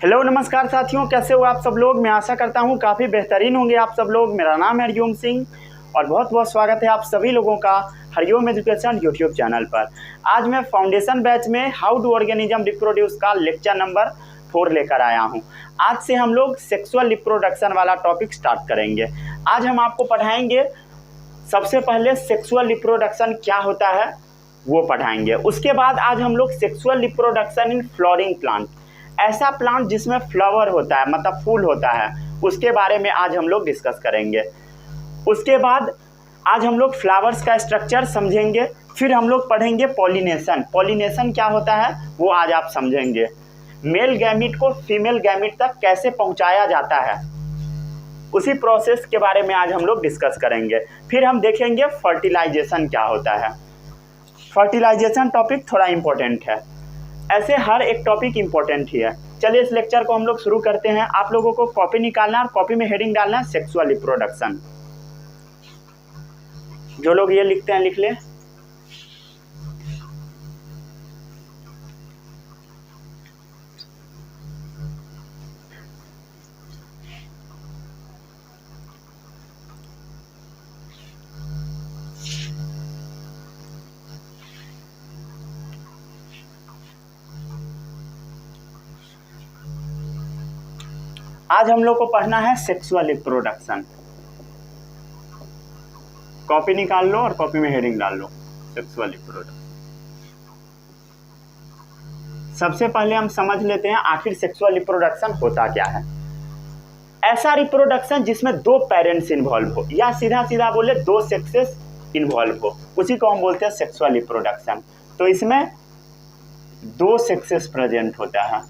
Hello नमस्कार साथियों, कैसे हो आप सब लोग। मैं आशा करता हूँ काफ़ी बेहतरीन होंगे आप सब लोग। मेरा नाम है हरिओम सिंह और बहुत बहुत स्वागत है आप सभी लोगों का हरिओम एजुकेशन यूट्यूब चैनल पर। आज मैं फाउंडेशन बैच में हाउ डू ऑर्गेनिज्म रिप्रोड्यूस का लेक्चर नंबर 4 लेकर आया हूँ। आज से हम लोग सेक्सुअल रिप्रोडक्शन वाला टॉपिक स्टार्ट करेंगे। आज हम आपको पढ़ाएंगे सबसे पहले सेक्सुअल रिप्रोडक्शन क्या होता है वो पढ़ाएंगे। उसके बाद आज हम लोग sexual reproduction in flowering plant, ऐसा प्लांट जिसमें फ्लावर होता है मतलब फूल होता है, उसके बारे में आज हम लोग डिस्कस करेंगे। उसके बाद आज हम लोग फ्लावर्स का स्ट्रक्चर समझेंगे। फिर हम लोग पढ़ेंगे पॉलिनेशन। पॉलिनेशन क्या होता है वो आज आप समझेंगे। मेल गैमीट को फीमेल गैमीट तक कैसे पहुंचाया जाता है उसी प्रोसेस के बारे में आज हम लोग डिस्कस करेंगे। फिर हम देखेंगे फर्टिलाइजेशन क्या होता है। फर्टिलाइजेशन टॉपिक थोड़ा इम्पोर्टेंट है, ऐसे हर एक टॉपिक इम्पोर्टेंट ही है। चलिए इस लेक्चर को हम लोग शुरू करते हैं। आप लोगों को कॉपी निकालना और कॉपी में हेडिंग डालना है सेक्सुअल रिप्रोडक्शन। जो लोग ये लिखते हैं लिख लें। आज हम लोग को पढ़ना है सेक्सुअल रिप्रोडक्शन। कॉपी निकाल लो और कॉपी में हेडिंग डाल लो सेक्सुअल रिप्रोडक्शन। सबसे पहले हम समझ लेते हैं आखिर सेक्सुअल रिप्रोडक्शन होता क्या है। ऐसा रिप्रोडक्शन जिसमें दो पेरेंट्स इन्वॉल्व हो या सीधा सीधा बोले दो सेक्सेस इन्वॉल्व हो, उसी को हम बोलते हैं सेक्सुअल रिप्रोडक्शन। तो इसमें दो सेक्सेस प्रेजेंट होता है।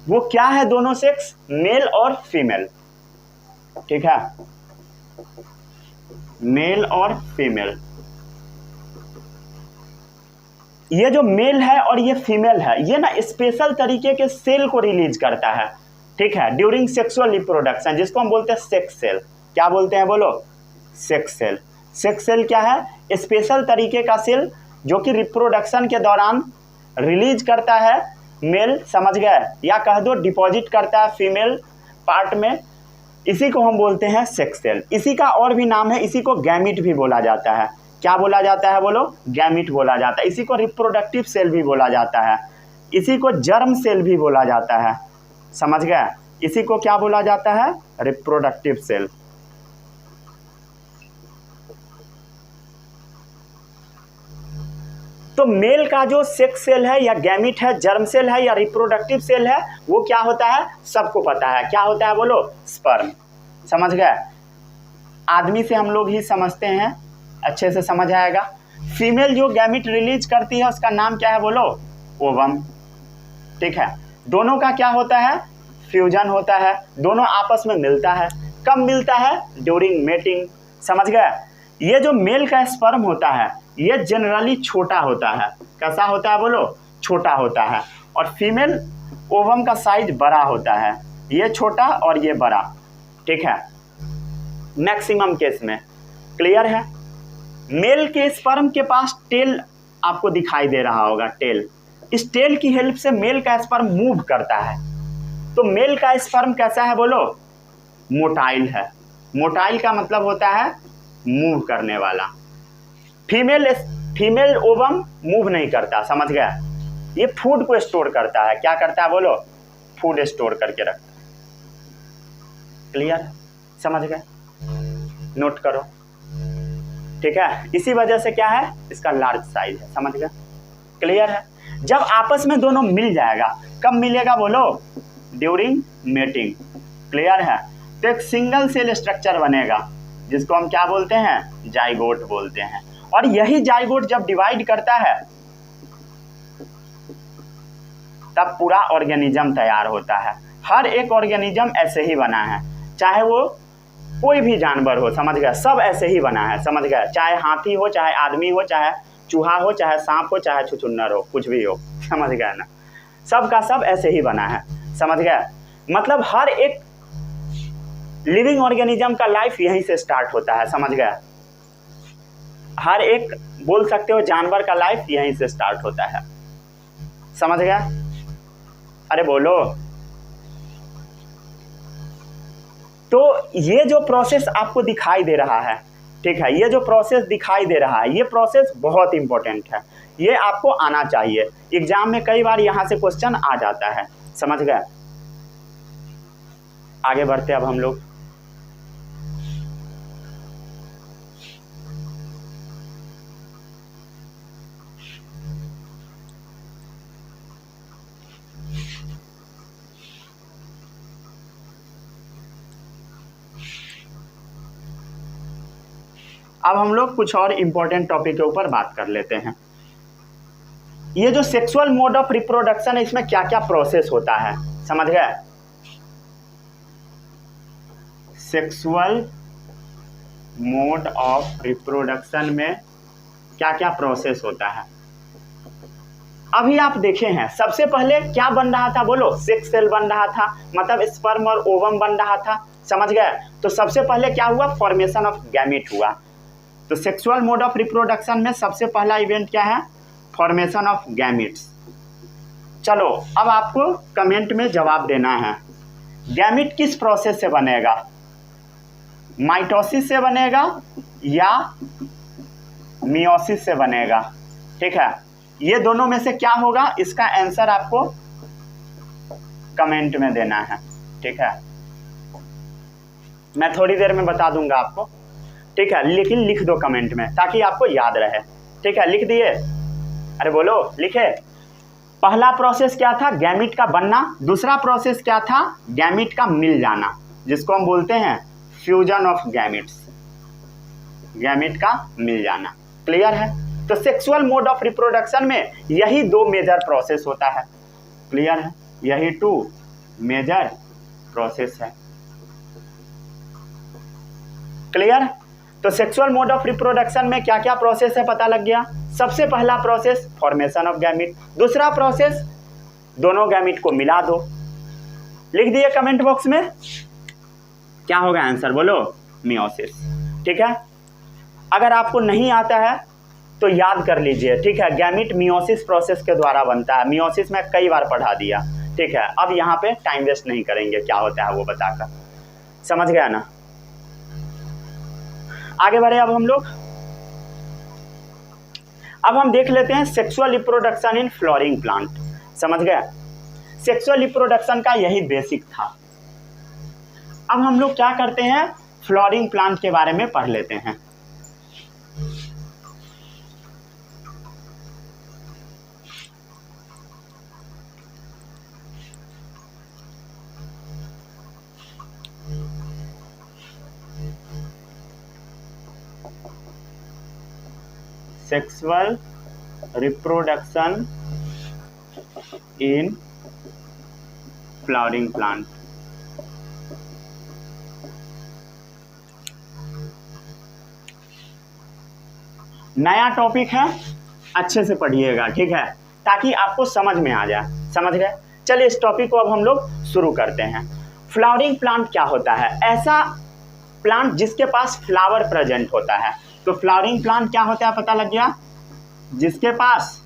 वो क्या है दोनों सेक्स? मेल और फीमेल। ठीक है, मेल और फीमेल। ये जो मेल है और ये फीमेल है, ये ना स्पेशल तरीके के सेल को रिलीज करता है। ठीक है, ड्यूरिंग सेक्सुअल रिप्रोडक्शन, जिसको हम बोलते हैं सेक्स सेल। क्या बोलते हैं बोलो? Sex cell. सेक्स सेल क्या है? स्पेशल तरीके का सेल जो कि रिप्रोडक्शन के दौरान रिलीज करता है मेल, समझ गए, या कह दो डिपॉजिट करता है फीमेल पार्ट में। इसी को हम बोलते हैं सेक्स सेल। इसी का और भी नाम है, इसी को गैमीट भी बोला जाता है। क्या बोला जाता है बोलो? गैमीट बोला जाता है। इसी को रिप्रोडक्टिव सेल भी बोला जाता है। इसी को जर्म सेल भी बोला जाता है, समझ गए। इसी को क्या बोला जाता है? Reproductive cell. तो मेल का जो सेक्स सेल है या गैमीट है, जर्म सेल है या रिप्रोडक्टिव सेल है, वो क्या होता है सबको पता है। क्या होता है बोलो? स्पर्म। समझ गए। आदमी से हम लोग ही समझते हैं, अच्छे से समझ आएगा। फीमेल जो गैमीट रिलीज करती है उसका नाम क्या है बोलो? ओवम। ठीक है, दोनों का क्या होता है? फ्यूजन होता है। दोनों आपस में मिलता है। कब मिलता है? During mating. समझ गए। ये जो मेल का स्पर्म होता है ये जनरली छोटा होता है। कैसा होता है बोलो? छोटा होता है। और फीमेल ओवम का साइज बड़ा होता है, ये छोटा और ये बड़ा। ठीक है, मैक्सिमम केस में। क्लियर है। मेल के स्पर्म के पास टेल आपको दिखाई दे रहा होगा, टेल। इस टेल की हेल्प से मेल का स्पर्म मूव करता है। तो मेल का स्पर्म कैसा है बोलो? मोटाइल है। मोटाइल का मतलब होता है मूव करने वाला। फीमेल ओवम मूव नहीं करता, समझ गया। ये फूड को स्टोर करता है। क्या करता है बोलो? फूड स्टोर करके रखता है। क्लियर? समझ गए। नोट करो। ठीक है, इसी वजह से क्या है इसका लार्ज साइज है। समझ गए। क्लियर है। जब आपस में दोनों मिल जाएगा, कब मिलेगा बोलो? During mating. क्लियर है। तो एक सिंगल सेल स्ट्रक्चर बनेगा जिसको हम क्या बोलते हैं? जाइगोट बोलते हैं। और यही जाइगोट जब डिवाइड करता है तब पूरा ऑर्गेनिज्म तैयार होता है। हर एक ऑर्गेनिज्म ऐसे ही बना है, चाहे वो कोई भी जानवर हो, समझ गए, सब ऐसे ही बना है। समझ गए। चाहे हाथी हो, चाहे आदमी हो, चाहे चूहा हो, चाहे सांप हो, चाहे छुछुन्नर हो, कुछ भी हो, समझ गए ना। सब का सब ऐसे ही बना है। समझ गए। मतलब हर एक लिविंग ऑर्गेनिज्म का लाइफ यहीं से स्टार्ट होता है। समझ गए। हर एक बोल सकते हो जानवर का लाइफ यहीं से स्टार्ट होता है। समझ गया? अरे बोलो। तो ये जो प्रोसेस आपको दिखाई दे रहा है, ठीक है, ये जो प्रोसेस दिखाई दे रहा है, ये प्रोसेस बहुत इंपॉर्टेंट है, ये आपको आना चाहिए। एग्जाम में कई बार यहाँ से क्वेश्चन आ जाता है, समझ गए? आगे बढ़ते अब हम लोग। अब हम लोग कुछ और इंपॉर्टेंट टॉपिक के ऊपर बात कर लेते हैं। ये जो सेक्सुअल मोड ऑफ रिप्रोडक्शन है, इसमें क्या क्या प्रोसेस होता है, समझ गए? सेक्सुअल मोड ऑफ रिप्रोडक्शन में क्या क्या प्रोसेस होता है, अभी आप देखे हैं। सबसे पहले क्या बन रहा था, बोलो? सेक्स सेल बन रहा था, मतलब स्पर्म और ओवम बन रहा था, समझ गए? तो सबसे पहले क्या हुआ? फॉर्मेशन ऑफ गैमीट हुआ। तो सेक्सुअल मोड ऑफ रिप्रोडक्शन में सबसे पहला इवेंट क्या है? Formation of gametes. चलो अब आपको कमेंट में जवाब देना है, गैमीट किस प्रोसेस से बनेगा? माइटोसिस से बनेगा या मियोसिस से बनेगा? ठीक है, ये दोनों में से क्या होगा, इसका आंसर आपको कमेंट में देना है। ठीक है, मैं थोड़ी देर में बता दूंगा आपको, ठीक है, लेकिन लिख दो कमेंट में ताकि आपको याद रहे। ठीक है, लिख दिए? अरे बोलो, लिखे? पहला प्रोसेस क्या था? गैमीट का बनना। दूसरा प्रोसेस क्या था? गैमीट का मिल जाना, जिसको हम बोलते हैं फ्यूजन ऑफ गैमीट्स, गैमीट का मिल जाना। क्लियर है? तो सेक्सुअल मोड ऑफ रिप्रोडक्शन में यही दो मेजर प्रोसेस होता है। क्लियर है? यही टू मेजर प्रोसेस है। क्लियर? तो सेक्सुअल मोड ऑफ रिप्रोडक्शन में क्या क्या प्रोसेस है पता लग गया। सबसे पहला प्रोसेस फॉर्मेशन ऑफ गैमीट, दूसरा प्रोसेस दोनों गैमीट को मिला दो। लिख दिए कमेंट बॉक्स में? क्या होगा आंसर, बोलो? मियोसिस। ठीक है, अगर आपको नहीं आता है तो याद कर लीजिए। ठीक है, गैमीट मियोसिस प्रोसेस के द्वारा बनता है। मियोसिस में कई बार पढ़ा दिया। ठीक है, अब यहाँ पे टाइम वेस्ट नहीं करेंगे, क्या होता है वो बताकर। समझ गया ना? आगे बढ़े अब हम लोग। अब हम देख लेते हैं sexual reproduction in flowering plant. समझ गए? सेक्सुअल रिप्रोडक्शन का यही बेसिक था। अब हम लोग क्या करते हैं, फ्लावरिंग प्लांट के बारे में पढ़ लेते हैं। Sexual reproduction in flowering plant. नया टॉपिक है, अच्छे से पढ़िएगा। ठीक है, ताकि आपको समझ में आ जाए। समझ गए? चलिए इस टॉपिक को अब हम लोग शुरू करते हैं। फ्लावरिंग प्लांट क्या होता है? ऐसा प्लांट जिसके पास फ्लावर प्रेजेंट होता है। तो फ्लावरिंग प्लांट क्या होता है पता लग गया? जिसके पास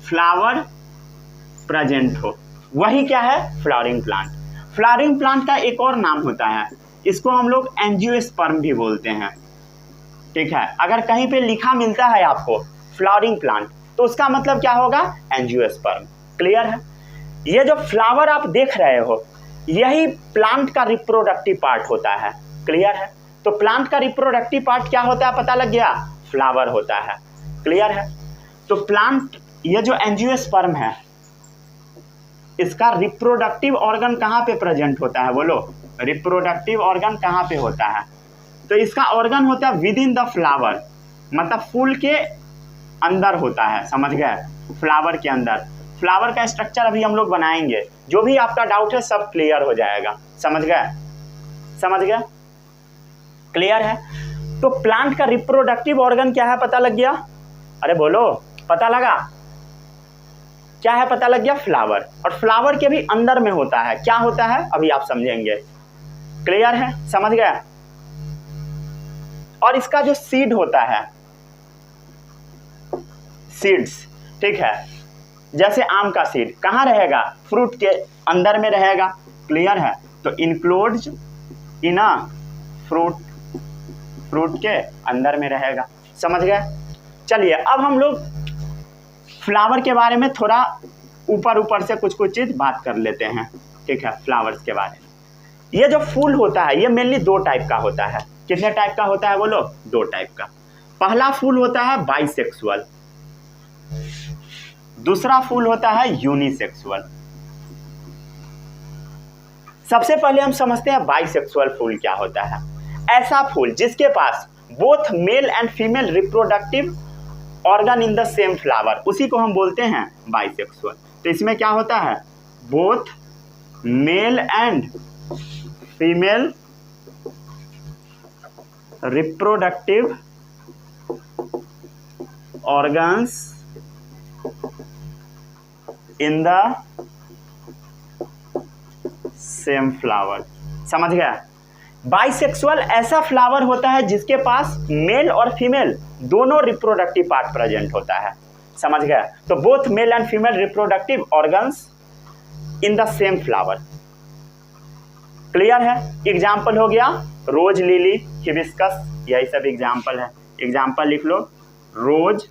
फ्लावर प्रेजेंट हो, वही क्या है? Flowering plant. फ्लावरिंग प्लांट का एक और नाम होता है, इसको हम लोग एंजियोस्पर्म भी बोलते हैं। ठीक है, अगर कहीं पे लिखा मिलता है आपको फ्लावरिंग प्लांट, तो उसका मतलब क्या होगा? एंजियोस्पर्म। क्लियर है? ये जो फ्लावर आप देख रहे हो, यही प्लांट का रिप्रोडक्टिव पार्ट होता है। क्लियर है? तो प्लांट का रिप्रोडक्टिव पार्ट क्या होता है पता लग गया? फ्लावर होता है। क्लियर है? तो प्लांट, ये जो एंजियोस्पर्म है, इसका रिप्रोडक्टिव ऑर्गन कहाँ पे प्रेजेंट होता है? बोलो, रिप्रोडक्टिव ऑर्गन कहाँ पे होता है? तो इसका ऑर्गन होता है विद इन द फ्लावर, मतलब फूल के अंदर होता है। समझ गए? फ्लावर के अंदर। फ्लावर का स्ट्रक्चर अभी हम लोग बनाएंगे, जो भी आपका डाउट है सब क्लियर हो जाएगा। समझ गए? समझ गए? क्लियर है? तो प्लांट का रिप्रोडक्टिव ऑर्गन क्या है पता लग गया? अरे बोलो, पता लगा? क्या है पता लग गया? फ्लावर। और फ्लावर के भी अंदर में होता है, क्या होता है अभी आप समझेंगे। क्लियर है? समझ गए? और इसका जो सीड होता है, सीड्स, ठीक है, जैसे आम का सीड कहाँ रहेगा, फ्रूट के अंदर में रहेगा, क्लियर है, तो इनक्लोज्ड इन अ फ्रूट के अंदर में रहेगा, समझ गए। चलिए अब हम लोग फ्लावर के बारे में थोड़ा ऊपर से कुछ चीज बात कर लेते हैं, ठीक है। फ्लावर्स के बारे में, ये जो फूल होता है ये मेनली दो टाइप का होता है। कितने टाइप का होता है बोलो, दो टाइप का। पहला फूल होता है बाइसेक्सुअल, दूसरा फूल होता है यूनिसेक्सुअल। सबसे पहले हम समझते हैं बाइसेक्सुअल फूल क्या होता है। ऐसा फूल जिसके पास both male and female reproductive organ in the same flower, उसी को हम बोलते हैं बाइसेक्सुअल। तो इसमें क्या होता है, both male and female reproductive organs in the same flower, समझ गया। बाइसेक्सुअल ऐसा फ्लावर होता है जिसके पास मेल और फीमेल दोनों रिप्रोडक्टिव पार्ट प्रेजेंट होता है, समझ गया। तो both male and female reproductive organs in the same flower, clear है। एग्जाम्पल हो गया रोज, लिली, हिबिस्कस, यही सब एग्जाम्पल है। एग्जाम्पल लिख लो, रोज,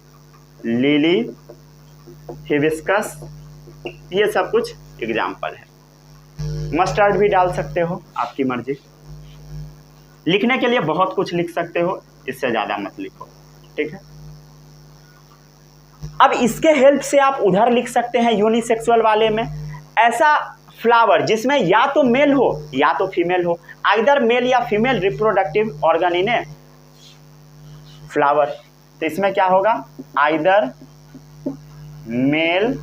लिली, हिबिस्कस, ये सब कुछ एग्जाम्पल है। मस्टर्ड भी डाल सकते हो, आपकी मर्जी। लिखने के लिए बहुत कुछ लिख सकते हो, इससे ज्यादा मत लिखो, ठीक है। अब इसके हेल्प से आप उधर लिख सकते हैं यूनिसेक्सुअल वाले में, ऐसा फ्लावर जिसमें या तो मेल हो या तो फीमेल हो, आइदर मेल या female reproductive organ in a flower. तो इसमें क्या होगा, आइदर मेल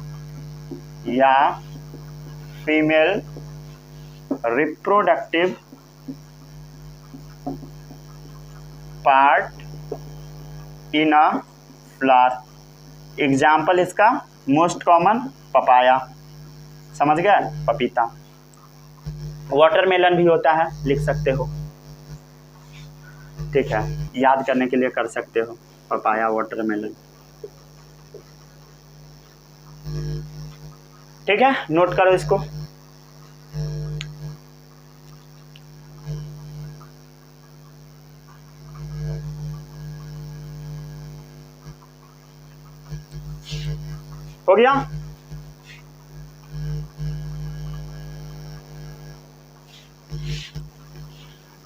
या female reproductive part in a flower. Example इसका मोस्ट कॉमन पपाया, समझ गए, पपीता। वाटरमेलन भी होता है, लिख सकते हो, ठीक है, याद करने के लिए कर सकते हो, पपाया, वाटरमेलन, ठीक है, नोट करो इसको। हो गया।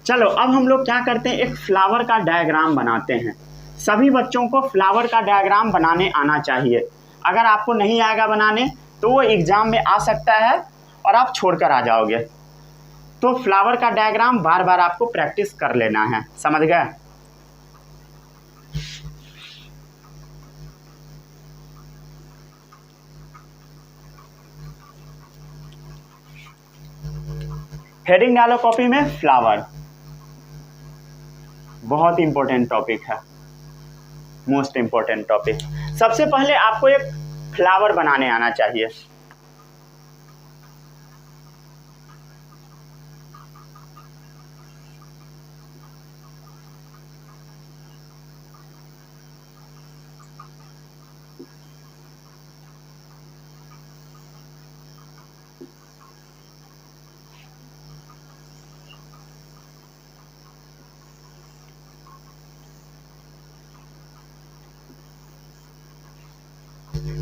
चलो अब हम लोग क्या करते हैं, एक फ्लावर का डायग्राम बनाते हैं। सभी बच्चों को फ्लावर का डायग्राम बनाने आना चाहिए। अगर आपको नहीं आएगा बनाने तो वो एग्जाम में आ सकता है और आप छोड़कर आ जाओगे। तो फ्लावर का डायग्राम बार बार आपको प्रैक्टिस कर लेना है, समझ गए। हेडिंग डालो कॉपी में, फ्लावर, बहुत इंपॉर्टेंट टॉपिक है, मोस्ट इंपॉर्टेंट टॉपिक। सबसे पहले आपको एक फ्लावर बनाने आना चाहिए।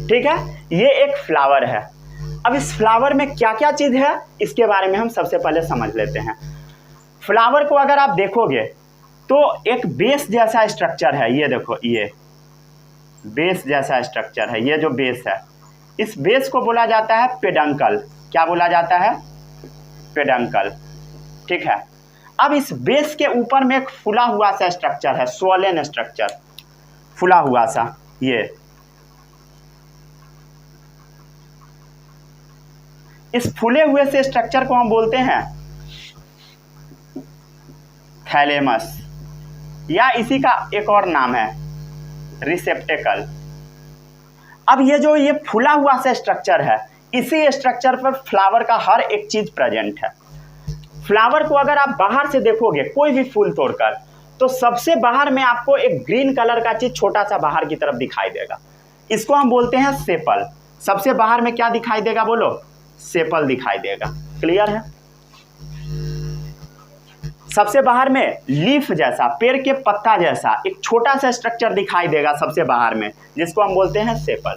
ठीक है, ये एक फ्लावर है। अब इस फ्लावर में क्या क्या चीज है इसके बारे में हम सबसे पहले समझ लेते हैं। फ्लावर को अगर आप देखोगे तो एक बेस जैसा स्ट्रक्चर है, ये देखो, ये बेस जैसा स्ट्रक्चर है। ये जो बेस है, इस बेस को बोला जाता है पेडंकल। क्या बोला जाता है, पेडंकल, ठीक है। अब इस बेस के ऊपर में एक फुला हुआ सा स्ट्रक्चर है, स्वोलन स्ट्रक्चर, फुला हुआ सा। ये इस फूले हुए से स्ट्रक्चर को हम बोलते हैं थैलेमस, या इसी का एक और नाम है रिसेप्टेकल। अब ये जो ये फूला हुआ सा स्ट्रक्चर है, इसी स्ट्रक्चर पर फ्लावर का हर एक चीज प्रेजेंट है। फ्लावर को अगर आप बाहर से देखोगे, कोई भी फूल तोड़कर, तो सबसे बाहर में आपको एक ग्रीन कलर का चीज छोटा सा बाहर की तरफ दिखाई देगा। इसको हम बोलते हैं सेपल। सबसे बाहर में क्या दिखाई देगा बोलो, सेपल दिखाई देगा। क्लियर है। सबसे बाहर में लीफ जैसा, पेड़ के पत्ता जैसा एक छोटा सा स्ट्रक्चर दिखाई देगा सबसे बाहर में, जिसको हम बोलते हैं सेपल।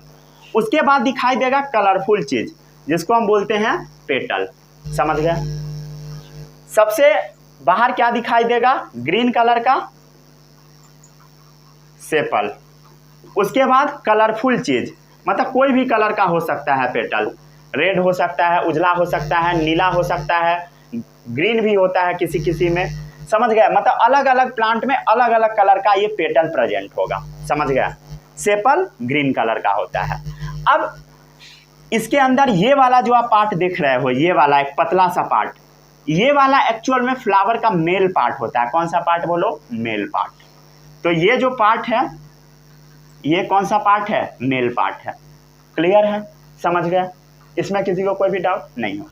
उसके बाद दिखाई देगा कलरफुल चीज, जिसको हम बोलते हैं पेटल। समझ गए। सबसे बाहर क्या दिखाई देगा, ग्रीन कलर का सेपल। उसके बाद कलरफुल चीज, मतलब कोई भी कलर का हो सकता है पेटल, रेड हो सकता है, उजला हो सकता है, नीला हो सकता है, ग्रीन भी होता है किसी किसी में। समझ गया। मतलब अलग अलग प्लांट में अलग अलग कलर का ये पेटल प्रेजेंट होगा। समझ गया। सेपल ग्रीन कलर का होता है। अब इसके अंदर ये वाला जो आप पार्ट देख रहे हो, ये वाला एक पतला सा पार्ट, ये वाला एक्चुअल में फ्लावर का मेल पार्ट होता है। कौन सा पार्ट बोलो, मेल पार्ट। तो ये जो पार्ट है, ये कौन सा पार्ट है, मेल पार्ट है। क्लियर है। समझ गए। इसमें किसी को कोई भी डाउट नहीं हो।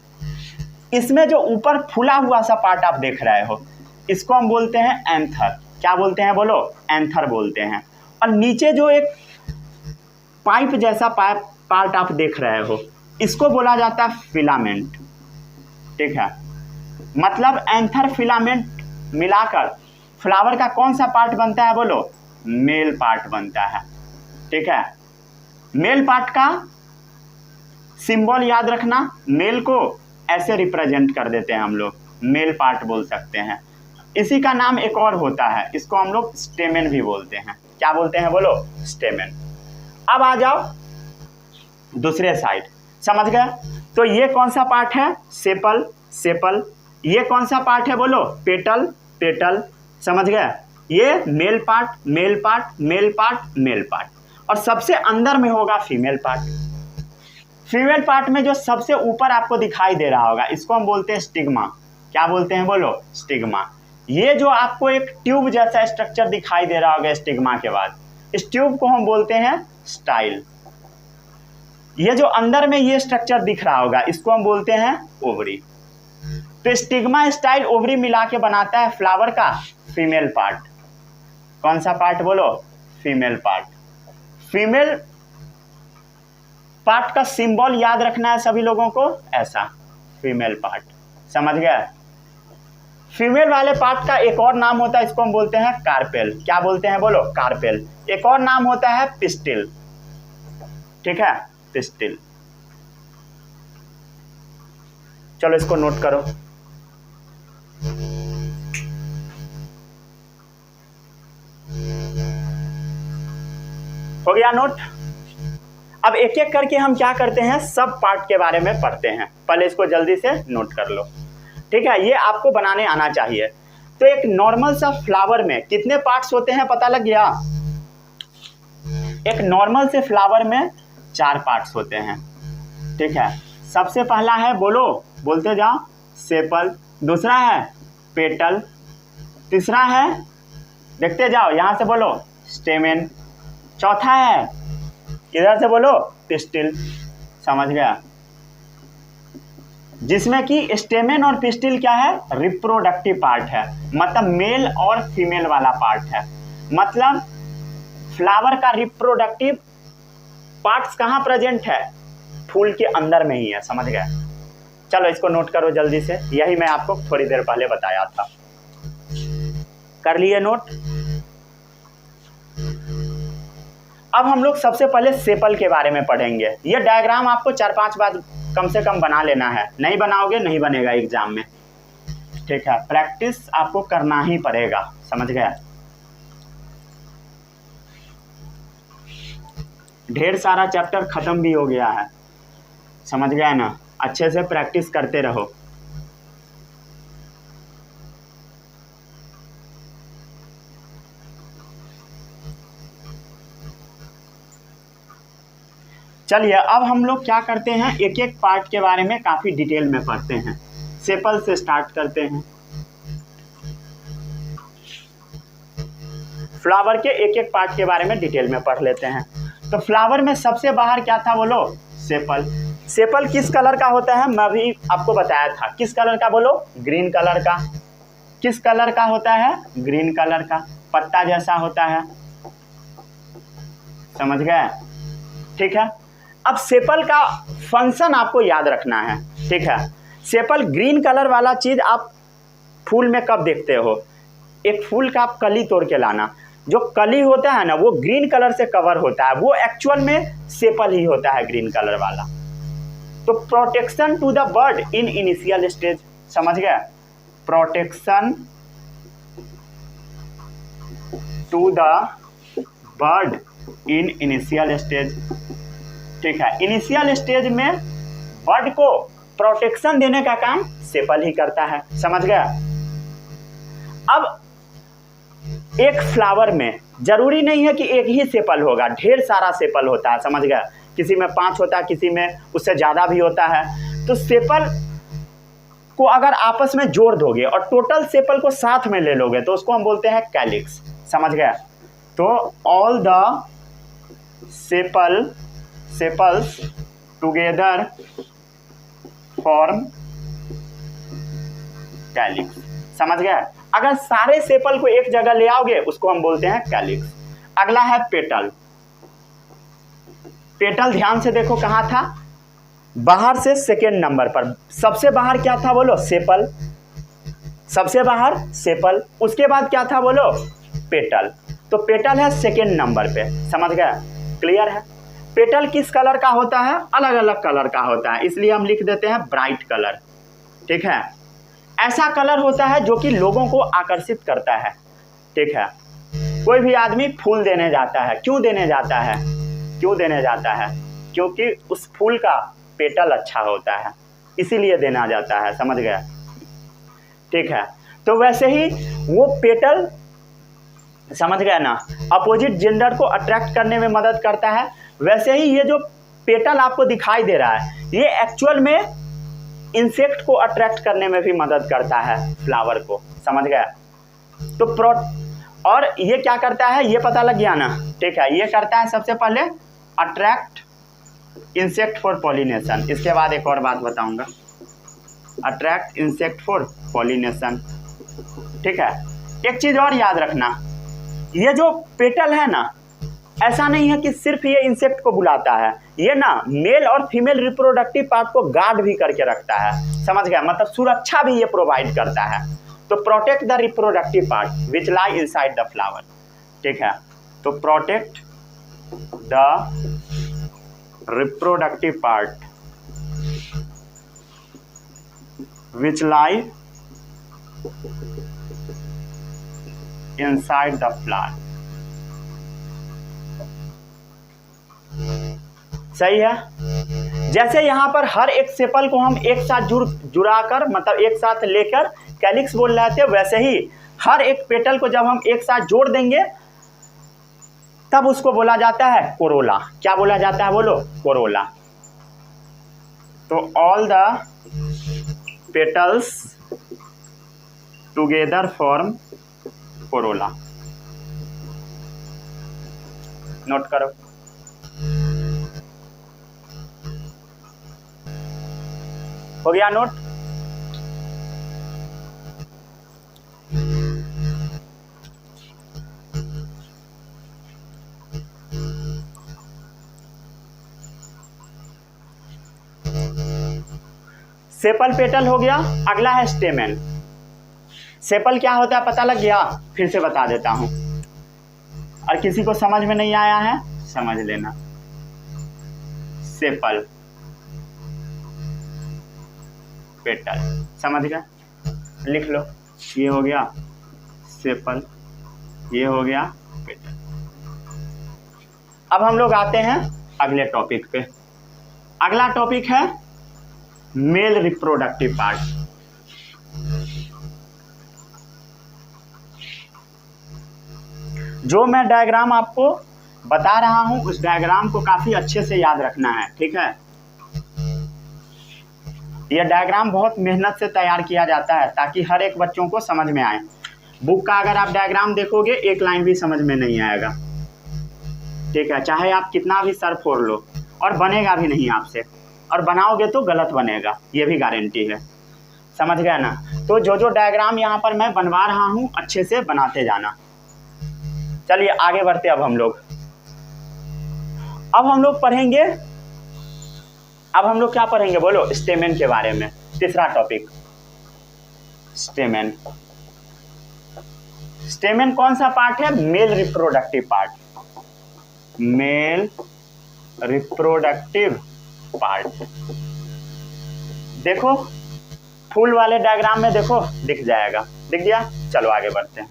इसमें जो ऊपर फूला हुआ सा पार्ट आप देख रहे हो, इसको हम बोलते हैं एंथर। क्या बोलते हैं बोलो, एंथर बोलते हैं। और नीचे जो एक पाइप जैसा पार्ट आप देख रहे हो, इसको बोला जाता है फिलामेंट। ठीक है। मतलब एंथर फिलामेंट मिलाकर फ्लावर का कौन सा पार्ट बनता है बोलो, मेल पार्ट बनता है। ठीक है। मेल पार्ट का सिंबल याद रखना, मेल को ऐसे रिप्रेजेंट कर देते हैं हम लोग, मेल पार्ट बोल सकते हैं। इसी का नाम एक और होता है, इसको हम लोग स्टेमेन भी बोलते हैं। क्या बोलते हैं बोलो, स्टेमेन। अब आ जाओ दूसरे साइड। समझ गए। तो ये कौन सा पार्ट है, सेपल, सेपल। ये कौन सा पार्ट है बोलो, पेटल, पेटल। समझ गए। ये male part, male part, male part, male part. और सबसे अंदर में होगा फीमेल पार्ट। फीमेल पार्ट में जो सबसे ऊपर आपको दिखाई दे रहा होगा, इसको हम बोलते हैं स्टिग्मा। क्या बोलते हैं बोलो, स्टिग्मा। ये जो आपको एक ट्यूब जैसा स्ट्रक्चर दिखाई दे रहा होगा स्टिग्मा के बाद, इस ट्यूब को हम बोलते हैं स्टाइल। ये जो अंदर में ये स्ट्रक्चर दिख रहा होगा, इसको हम बोलते हैं ओवरी। तो स्टिग्मा, स्टाइल, ओवरी मिला के बनाता है फ्लावर का फीमेल पार्ट। कौन सा पार्ट बोलो, फीमेल पार्ट। फीमेल पार्ट का सिंबल याद रखना है सभी लोगों को, ऐसा, फीमेल पार्ट। समझ गया। फीमेल वाले पार्ट का एक और नाम होता है, इसको हम बोलते हैं कार्पेल। क्या बोलते हैं बोलो, कार्पेल। एक और नाम होता है पिस्टिल। ठीक है, पिस्टिल। चलो इसको नोट करो। हो गया नोट। अब एक एक करके हम क्या करते हैं, सब पार्ट के बारे में पढ़ते हैं। पहले इसको जल्दी से नोट कर लो। ठीक है। ये आपको बनाने आना चाहिए। तो एक नॉर्मल सा फ्लावर में कितने पार्ट्स होते हैं पता लग गया। एक नॉर्मल से फ्लावर में 4 पार्ट्स होते हैं। ठीक है। सबसे पहला है बोलो, बोलते जाओ, सेपल। दूसरा है पेटल। तीसरा है, देखते जाओ यहां से बोलो, स्टेमेन। चौथा है, इधर से बोलो, पिस्टिल। समझ गया। जिसमें कि स्टेमेन और पिस्टिल क्या है, रिप्रोडक्टिव पार्ट है, मतलब मेल और फीमेल वाला पार्ट है। मतलब फ्लावर का रिप्रोडक्टिव पार्ट्स कहाँ प्रेजेंट है, फूल के अंदर में ही है। समझ गए। चलो इसको नोट करो जल्दी से, यही मैं आपको थोड़ी देर पहले बताया था। कर लिए नोट। अब हम लोग सबसे पहले सेपल के बारे में पढ़ेंगे। ये डायग्राम आपको 4-5 बार कम से कम बना लेना है, नहीं बनाओगे नहीं बनेगा एग्जाम में। ठीक है। प्रैक्टिस आपको करना ही पड़ेगा। समझ गया। ढेर सारा चैप्टर खत्म भी हो गया है। समझ गया ना। अच्छे से प्रैक्टिस करते रहो। चलिए अब हम लोग क्या करते हैं, एक एक पार्ट के बारे में काफी डिटेल में पढ़ते हैं। सेपल से स्टार्ट करते हैं। फ्लावर के एक एक पार्ट के बारे में डिटेल में पढ़ लेते हैं। तो फ्लावर में सबसे बाहर क्या था बोलो, सेपल। सेपल किस कलर का होता है, मैं भी आपको बताया था। किस कलर का बोलो, ग्रीन कलर का। किस कलर का होता है, ग्रीन कलर का, पत्ता जैसा होता है। समझ गए। ठीक है। अब सेपल का फंक्शन आपको याद रखना है, ठीक है। सेपल ग्रीन कलर वाला चीज़ आप फूल में कब देखते हो, एक फूल का आप कली तोड़ के लाना, जो कली होता है ना वो ग्रीन कलर से कवर होता है, वो एक्चुअल में सेपल ही होता है ग्रीन कलर वाला। तो protection to the bird in initial stage, समझ गए, protection to the bird in initial stage, ठीक है। इनिशियल स्टेज में बर्ड को प्रोटेक्शन देने का काम सेपल ही करता है, समझ गया। अब एक फ्लावर में जरूरी नहीं है कि एक ही सेपल होगा, ढेर सारा सेपल होता है, समझ गया। किसी में 5 होता है, किसी में उससे ज़्यादा भी होता है। तो सेपल को अगर आपस में जोड़ दोगे और टोटल सेपल को साथ में ले लोगे तो उसको हम बोलते हैं कैलिक्स, समझ गया। तो all the sepals together form calyx, समझ गया। अगर सारे सेपल को एक जगह ले आओगे उसको हम बोलते हैं कैलिक्स। अगला है पेटल। पेटल ध्यान से देखो कहाँ था, बाहर से सेकेंड नंबर पर। सबसे बाहर क्या था बोलो, सेपल, सबसे बाहर सेपल, उसके बाद क्या था बोलो, पेटल। तो पेटल है सेकेंड नंबर पे, समझ गया, क्लियर है। पेटल किस कलर का होता है, अलग अलग कलर का होता है, इसलिए हम लिख देते हैं ब्राइट कलर, ठीक है। ऐसा कलर होता है जो कि लोगों को आकर्षित करता है, ठीक है। कोई भी आदमी फूल देने जाता है, क्यों देने जाता है, क्यों देने जाता है, क्योंकि उस फूल का पेटल अच्छा होता है, इसीलिए देना जाता है, समझ गया, ठीक है। तो वैसे ही वो पेटल, समझ गया ना, अपोजिट जेंडर को अट्रैक्ट करने में मदद करता है। वैसे ही ये जो पेटल आपको दिखाई दे रहा है ये एक्चुअल में इंसेक्ट को अट्रैक्ट करने में भी मदद करता है, फ्लावर को, समझ गया। तो और ये क्या करता है ये पता लग गया ना, ठीक है। ये करता है सबसे पहले अट्रैक्ट इंसेक्ट फॉर पॉलिनेशन, इसके बाद एक और बात बताऊंगा, अट्रैक्ट इंसेक्ट फॉर पॉलिनेशन, ठीक है। एक चीज और याद रखना, ये जो पेटल है ना, ऐसा नहीं है कि सिर्फ ये इंसेक्ट को बुलाता है, ये ना मेल और फीमेल रिप्रोडक्टिव पार्ट को गार्ड भी करके रखता है, समझ गया, मतलब सुरक्षा भी ये प्रोवाइड करता है। तो protect the reproductive part which lie inside the flower, ठीक है। तो protect the reproductive part which lie inside the flower, सही है। जैसे यहां पर हर एक सेपल को हम एक साथ जुड़ाकर, मतलब एक साथ लेकर कैलिक्स बोल रहे थे, वैसे ही हर एक पेटल को जब हम एक साथ जोड़ देंगे तब उसको बोला जाता है कोरोला। क्या बोला जाता है बोलो, कोरोला। तो all the petals together form Corolla, note करो। हो गया नोट। सेपल पेटल हो गया, अगला है स्टेमेन। सेपल क्या होता है पता लग गया, फिर से बता देता हूं, और किसी को समझ में नहीं आया है समझ लेना। सेपल पेटल, समझ गया, लिख लो, ये हो गया सेपल, ये हो गया पेटल। अब हम लोग आते हैं अगले टॉपिक पे। अगला टॉपिक है मेल रिप्रोडक्टिव पार्ट। जो मैं डायग्राम आपको बता रहा हूं उस डायग्राम को काफी अच्छे से याद रखना है, ठीक है। यह डायग्राम बहुत मेहनत से तैयार किया जाता है ताकि हर एक बच्चों को समझ में आए। बुक का अगर आप डायग्राम देखोगे एक लाइन भी समझ में नहीं आएगा, ठीक है, चाहे आप कितना भी सर फोड़ लो, और बनेगा भी नहीं आपसे, और बनाओगे तो गलत बनेगा, ये भी गारंटी है, समझ गया ना। तो जो जो डायग्राम यहाँ पर मैं बनवा रहा हूँ अच्छे से बनाते जाना। चलिए आगे बढ़ते। अब हम लोग पढ़ेंगे अब हम लोग क्या पढ़ेंगे बोलो, स्टेमेन के बारे में। तीसरा टॉपिक स्टेमेन। स्टेमेन कौन सा पार्ट है? Male reproductive part, male reproductive part. देखो फूल वाले डायग्राम में देखो दिख जाएगा, दिख गया। चलो आगे बढ़ते हैं।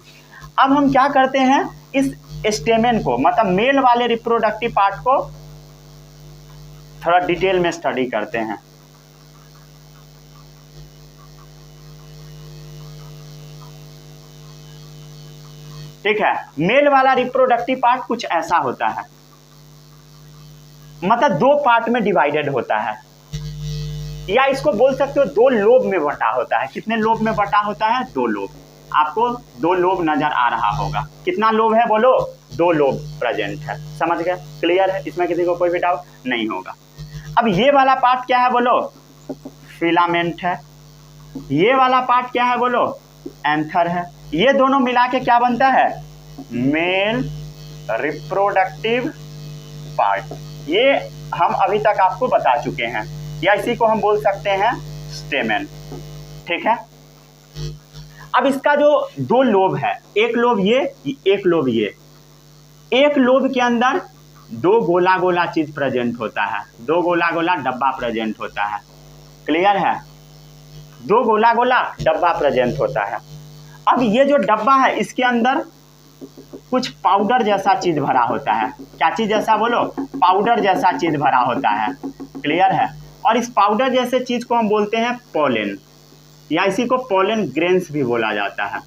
अब हम क्या करते हैं, इस स्टेमेन को मतलब मेल वाले रिप्रोडक्टिव पार्ट को थोड़ा डिटेल में स्टडी करते हैं। ठीक है, मेल वाला रिप्रोडक्टिव पार्ट कुछ ऐसा होता है, मतलब दो पार्ट में डिवाइडेड होता है, या इसको बोल सकते हो दो लोब में बटा होता है। कितने लोब में बटा होता है? दो लोब। आपको दो लोब नजर आ रहा होगा। कितना लोब है बोलो? दो लोब प्रेजेंट है। समझ गए? क्लियर है? इसमें किसी को कोई भी डाउट नहीं होगा। अब ये वाला पार्ट क्या है बोलो? फिलामेंट है। ये वाला पार्ट क्या है बोलो? एंथर है। ये दोनों मिला के क्या बनता है? Male reproductive part. ये हम अभी तक आपको बता चुके हैं, या इसी को हम बोल सकते हैं स्टेमेन। ठीक है, अब इसका जो दो लोब है, एक लोब ये, एक लोब ये। एक लोब के अंदर दो गोला गोला चीज प्रेजेंट होता है, दो गोला गोला डब्बा प्रेजेंट होता है। क्लियर है? दो गोला गोला डब्बा प्रेजेंट होता है। अब ये जो डब्बा है इसके अंदर कुछ पाउडर जैसा चीज भरा होता है। क्या चीज जैसा बोलो? पाउडर जैसा चीज भरा होता है। क्लियर है? और इस पाउडर जैसे चीज को हम बोलते हैं पोलेन, या इसी को पोलेन ग्रेन्स भी बोला जाता है।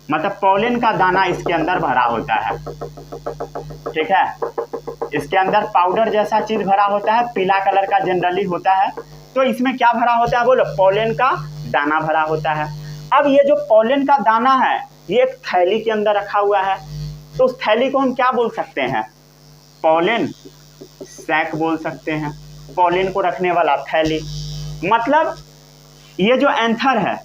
मतलब पोलेन का दाना इसके अंदर भरा होता है। ठीक है, इसके अंदर पाउडर जैसा चीज भरा होता है, पीला कलर का जनरली होता है। तो इसमें क्या भरा होता है बोलो? पोलेन का दाना भरा होता है। अब ये जो पोलेन का दाना है ये एक थैली के अंदर रखा हुआ है, तो उस थैली को हम क्या बोल सकते हैं? पोलेन सैक बोल सकते हैं। पोलेन को रखने वाला थैली। मतलब ये जो एंथर है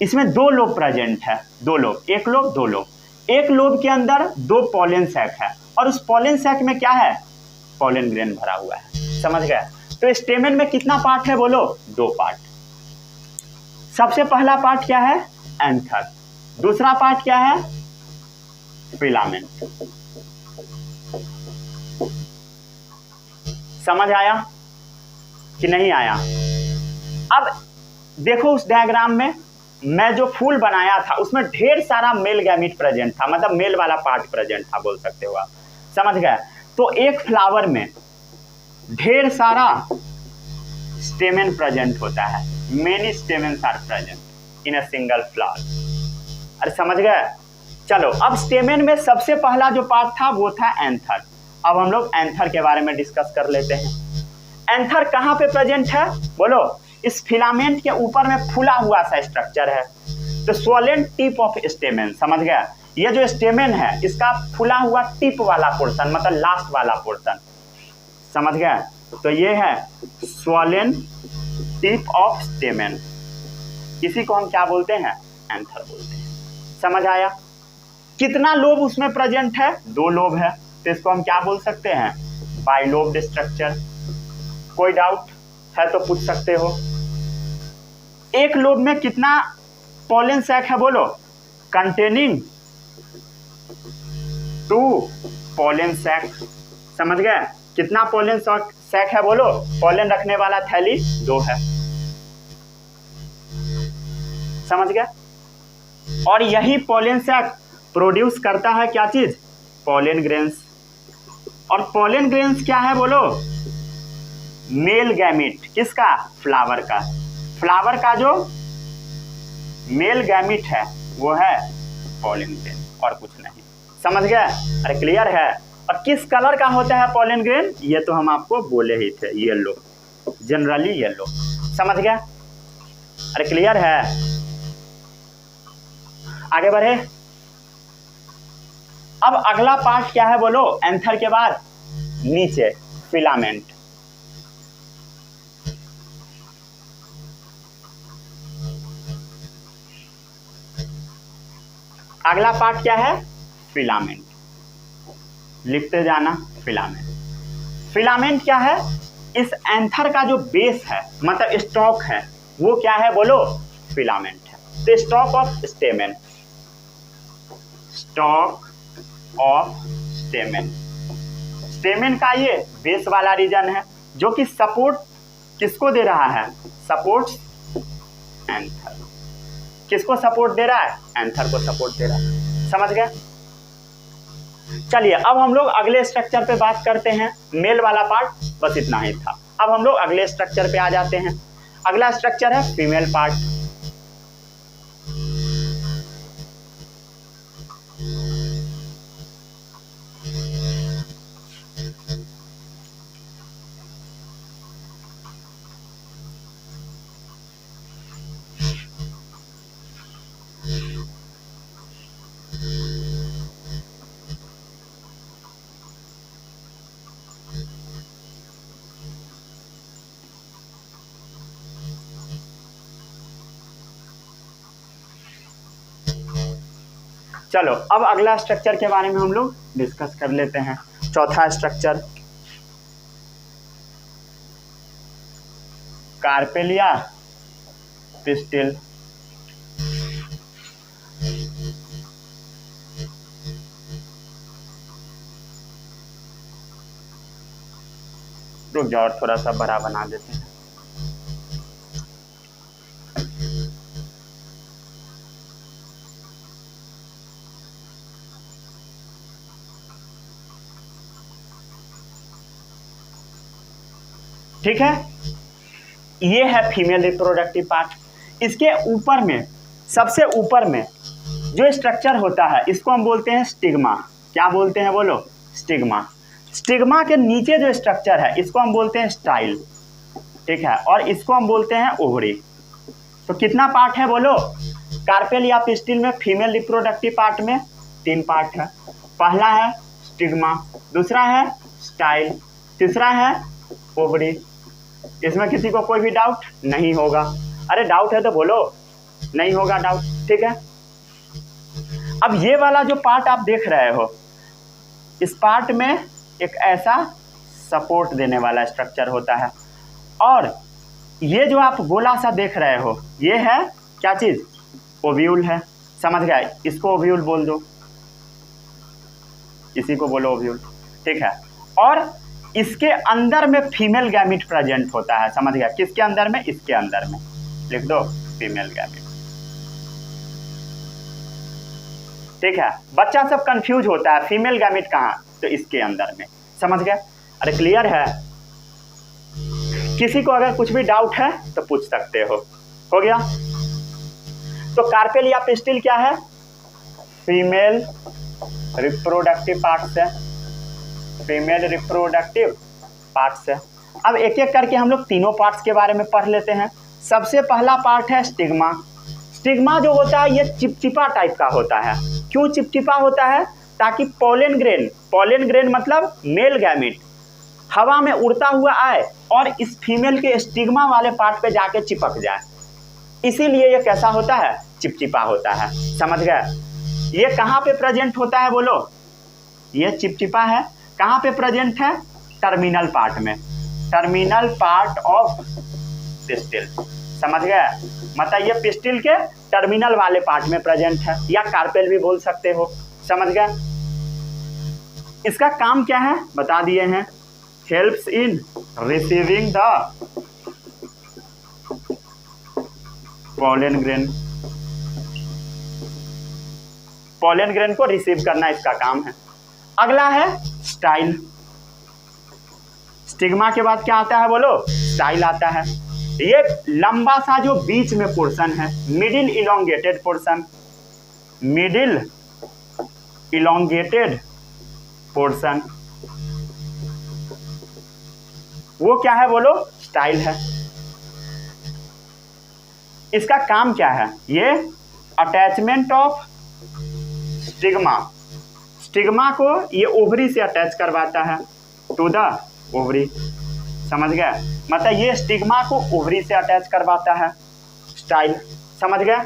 इसमें दो लोब प्रेजेंट है, दो लोब, एक लोब दो लोब। एक लोब के अंदर दो पोलेन सैक है, और उस पोलेन सैक में क्या है? पोलेन ग्रेन भरा हुआ है। समझ गए? तो स्टेमेन में कितना पार्ट है बोलो? दो पार्ट। सबसे पहला पार्ट क्या है? एंथर। दूसरा पार्ट क्या है? फिलामेंट। समझ आया कि नहीं आया? अब देखो उस डायग्राम में मैं जो फूल बनाया था उसमें ढेर सारा मेल गैमीट प्रेजेंट था, मतलब मेल वाला पार्ट प्रेजेंट था बोल सकते हो आप। समझ गए? तो एक फ्लावर में ढेर सारा स्टेमेन प्रेजेंट होता है। Many stamens are present in a single flower. अरे समझ गए? चलो अब स्टेमेन में सबसे पहला जो पार्ट था वो था एंथर। अब हम लोग एंथर के बारे में डिस्कस कर लेते हैं। एंथर कहाँ पे प्रेजेंट है बोलो? इस फिलामेंट के ऊपर में फूला हुआ सा स्ट्रक्चर है, तो स्वोलेन टिप ऑफ स्टेमेन। समझ गया? ये जो स्टेमेन है इसका फूला हुआ टिप वाला पोर्शन, मतलब लास्ट वाला पोर्शन। समझ गया? तो ये है स्वोलेन टिप ऑफ स्टेमेन। इसी को हम क्या बोलते हैं? एंथर बोलते हैं। समझ आया? कितना लोब उसमें प्रेजेंट है? दो लोब है, तो इसको हम क्या बोल सकते हैं? Bilobed structure. कोई डाउट है तो पूछ सकते हो। एक लोब में कितना पोलेन सैक है बोलो? Containing two pollen sac. समझ गए? कितना पोलेन सैक है बोलो? पोलेन रखने वाला थैली दो है। समझ गए? और यही पोलेन सैक प्रोड्यूस करता है क्या चीज? Pollen grains. और पोलेन ग्रेन्स क्या है बोलो? Male gamete. किसका? फ्लावर का। फ्लावर का जो मेल गैमीट है वो है पोलेन ग्रेन, और कुछ नहीं। समझ गए? अरे क्लियर है? और किस कलर का होता है पोलेन ग्रेन? ये तो हम आपको बोले ही थे, येलो, जनरली येलो। समझ गए? अरे क्लियर है? आगे बढ़े। अब अगला पार्ट क्या है बोलो? एंथर के बाद नीचे फिलामेंट। अगला पार्ट क्या है? फिलामेंट। लिखते जाना फिलामेंट। फिलामेंट क्या है? इस एंथर का जो बेस है मतलब स्टॉक है वो क्या है बोलो, फिलामेंट है। तो stock of stamen, stock of stamen, stamen का ये बेस वाला रीजन है जो कि सपोर्ट किसको दे रहा है, सपोर्ट एंथर, किसको सपोर्ट दे रहा है, एंथर को सपोर्ट दे रहा है। समझ गए। चलिए अब हम लोग अगले स्ट्रक्चर पे बात करते हैं। मेल वाला पार्ट बस इतना ही था। अब हम लोग अगले स्ट्रक्चर पे आ जाते हैं। अगला स्ट्रक्चर है फीमेल पार्ट। चलो अब अगला स्ट्रक्चर के बारे में हम लोग डिस्कस कर लेते हैं। चौथा स्ट्रक्चर कार्पेलिया पिस्टिल। रुक जाओ और थोड़ा सा बड़ा बना देते हैं। ठीक है, ये है फीमेल रिप्रोडक्टिव पार्ट। इसके ऊपर में सबसे ऊपर में जो स्ट्रक्चर होता है इसको हम बोलते हैं स्टिग्मा। क्या बोलते हैं बोलो, स्टिग्मा। स्टिग्मा के नीचे जो स्ट्रक्चर है इसको हम बोलते हैं स्टाइल। ठीक है, और इसको हम बोलते हैं ओवरी। तो कितना पार्ट है बोलो, कार्पेल या पिस्टिल में फीमेल रिप्रोडक्टिव पार्ट में 3 पार्ट है। पहला है स्टिग्मा, दूसरा है स्टाइल, तीसरा है ओवरी। इसमें किसी को कोई भी डाउट नहीं होगा? अरे डाउट है तो बोलो, नहीं होगा डाउट। ठीक है, अब ये वाला जो पार्ट आप देख रहे हो इस पार्ट में एक ऐसा सपोर्ट देने वाला स्ट्रक्चर होता है, और ये जो आप गोला सा देख रहे हो ये है क्या चीज, ओव्यूल है। समझ गए, इसको ओव्यूल बोल दो, इसी को बोलो ओव्यूल। ठीक है, और इसके अंदर में फीमेल गैमिट प्रेजेंट होता है। समझ गया, किसके अंदर में, इसके अंदर में लिख दो फीमेल गैमिट। ठीक है, बच्चा सब कंफ्यूज होता है फीमेल गैमिट कहाँ, तो इसके अंदर में। समझ गए, अरे क्लियर है? किसी को अगर कुछ भी डाउट है तो पूछ सकते हो गया। तो कार्पेल या पिस्टिल क्या है, फीमेल रिप्रोडक्टिव पार्ट्स है, फीमेल रिप्रोडक्टिव पार्ट्स है। अब एक एक करके हम लोग तीनों पार्ट्स के बारे में पढ़ लेते हैं। सबसे पहला पार्ट है स्टिग्मा। स्टिग्मा जो होता है ये चिपचिपा टाइप का होता है। क्यों चिपचिपा होता है, ताकि पोलन ग्रेन मतलब मेल गैमिट हवा में उड़ता हुआ आए और इस फीमेल के स्टिग्मा वाले पार्ट पे जाके चिपक जाए, इसीलिए ये कैसा होता है, चिपचिपा होता है। समझ गए, ये कहाँ पे प्रेजेंट होता है बोलो, ये चिपचिपा है कहाँ पे प्रेजेंट है, टर्मिनल पार्ट में, टर्मिनल पार्ट ऑफ पिस्टिल। समझ गए, मतलब ये पिस्टिल के टर्मिनल वाले पार्ट में प्रेजेंट है, या कार्पेल भी बोल सकते हो। समझ गए, इसका काम क्या है बता दिए हैं, helps in receiving the pollen grain, pollen grain को रिसीव करना इसका काम है। अगला है स्टाइल। स्टिग्मा के बाद क्या आता है बोलो, स्टाइल आता है। ये लंबा सा जो बीच में पोर्शन है, middle elongated portion, middle elongated portion, वो क्या है बोलो, स्टाइल है। इसका काम क्या है, ये अटैचमेंट ऑफ स्टिग्मा, स्टिग्मा को ये ओवरी से अटैच करवाता है टू द ओवरी। समझ गए, मतलब ये स्टिग्मा को ओवरी से अटैच करवाता है, स्टाइल। समझ गए,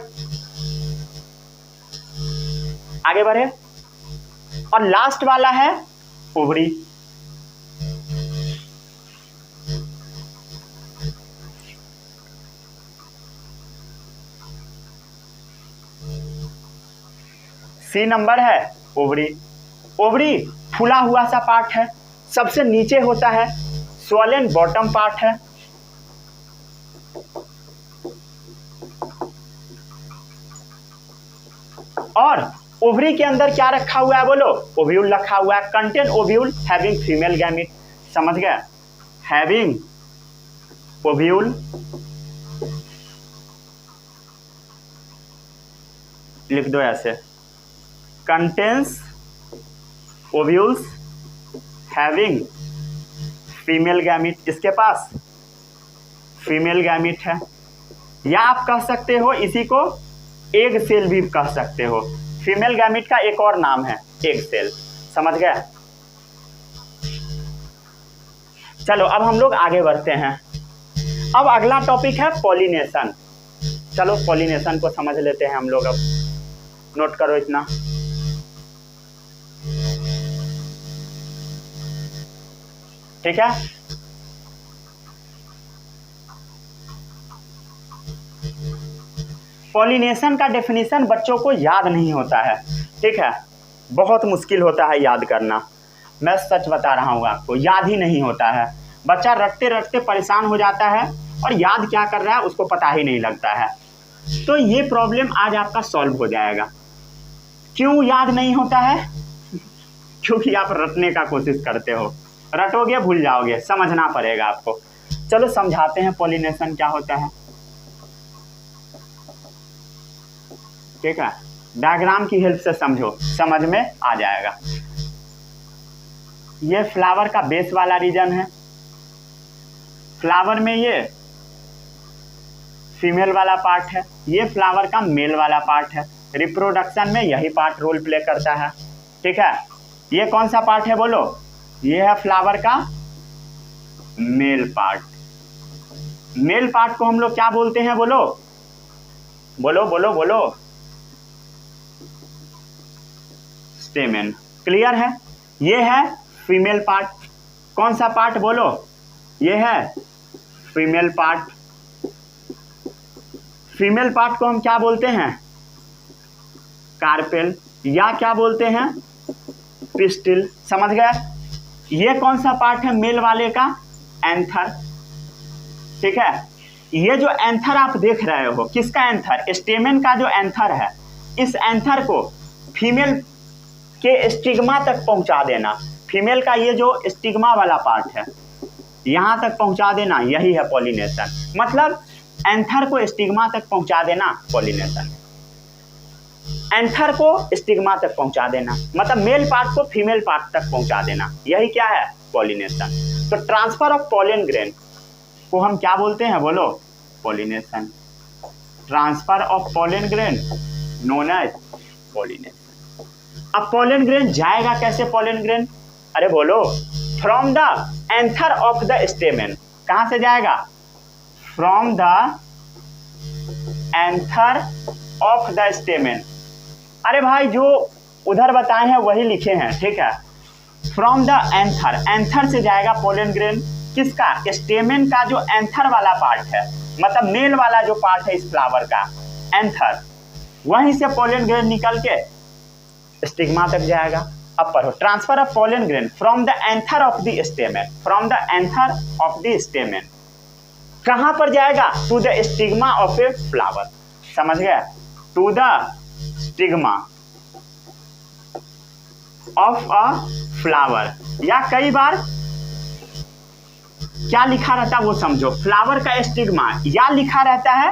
आगे बढ़े। और लास्ट वाला है ओवरी। सी नंबर है ओवरी। ओवरी फूला हुआ सा पार्ट है, सबसे नीचे होता है, स्वॉलन बॉटम पार्ट है। और ओवरी के अंदर क्या रखा हुआ है बोलो, ओव्यूल रखा हुआ है। Contain ovule having female gamete, समझ गए, हैविंग ओव्यूल, लिख दो ऐसे, contains ovules having female gamete, इसके पास फीमेल गैमिट है। या आप कह सकते हो इसी को एग सेल भी कह सकते हो, फीमेल गैमिट का एक और नाम है एग सेल, समझ गए। चलो अब हम लोग आगे बढ़ते हैं। अब अगला टॉपिक है पॉलिनेशन। चलो पॉलिनेशन को समझ लेते हैं हम लोग। अब नोट करो इतना, ठीक है। पॉलिनेशन का डेफिनेशन बच्चों को याद नहीं होता है, ठीक है, बहुत मुश्किल होता है याद करना। मैं सच बता रहा हूँ आपको, याद ही नहीं होता है। बच्चा रटते रटते परेशान हो जाता है और याद क्या कर रहा है उसको पता ही नहीं लगता है। तो ये प्रॉब्लम आज आपका सॉल्व हो जाएगा। क्यों याद नहीं होता है? क्योंकि आप रटने का कोशिश करते हो, रटोगे भूल जाओगे, समझना पड़ेगा आपको। चलो समझाते हैं पॉलिनेशन क्या होता है, ठीक है। डायग्राम की हेल्प से समझो, समझ में आ जाएगा। ये फ्लावर का बेस वाला रीजन है, फ्लावर में ये फीमेल वाला पार्ट है, ये फ्लावर का मेल वाला पार्ट है। रिप्रोडक्शन में यही पार्ट रोल प्ले करता है, ठीक है। ये कौन सा पार्ट है बोलो, ये है फ्लावर का मेल पार्ट। मेल पार्ट को हम लोग क्या बोलते हैं बोलो, बोलो बोलो बोलो, स्टेमेन। क्लियर है। ये है फीमेल पार्ट, कौन सा पार्ट बोलो, ये है फीमेल पार्ट। फीमेल पार्ट को हम क्या बोलते हैं, कार्पेल, या क्या बोलते हैं, पिस्टिल, समझ गए। ये कौन सा पार्ट है मेल वाले का, एंथर, ठीक है। ये जो एंथर आप देख रहे हो, किसका एंथर, स्टेमेन का जो एंथर है, इस एंथर को फीमेल के स्टिग्मा तक पहुंचा देना। फीमेल का ये जो स्टिग्मा वाला पार्ट है यहां तक पहुंचा देना, यही है पॉलिनेशन। मतलब एंथर को स्टिग्मा तक पहुंचा देना, पॉलिनेशन। एंथर को स्टिग्मा तक पहुंचा देना, मतलब मेल पार्ट को फीमेल पार्ट तक पहुंचा देना, यही क्या है, पॉलिनेशन। तो ट्रांसफर ऑफ पॉलन ग्रेन को हम क्या बोलते हैं बोलो, pollination. Transfer of pollen grain known as pollination. अब पॉलन ग्रेन जाएगा कैसे, पॉलन ग्रेन, अरे बोलो, from the anther of the stamen. कहां से जाएगा, from the anther of the stamen. अरे भाई जो उधर बताए हैं वही लिखे हैं, ठीक है। फ्रॉम द एंथर, एंथर से जाएगा पॉलन ग्रेन, किसका, स्टेमेन का जो एंथर वाला पार्ट है, मतलब मेल वाला जो पार्ट है इस फ्लावर का, एंथर, वहीं से पॉलन ग्रेन निकल के स्टिग्मा तक जाएगा। अब पढ़ो, transfer of pollen grain from the anther of the stamen, from the anther of the stamen, कहां पर जाएगा, to the stigma of a flower, समझ गया, to the stigma of a flower. या कई बार क्या लिखा रहता है वो समझो, फ्लावर का स्टिग्मा, या लिखा रहता है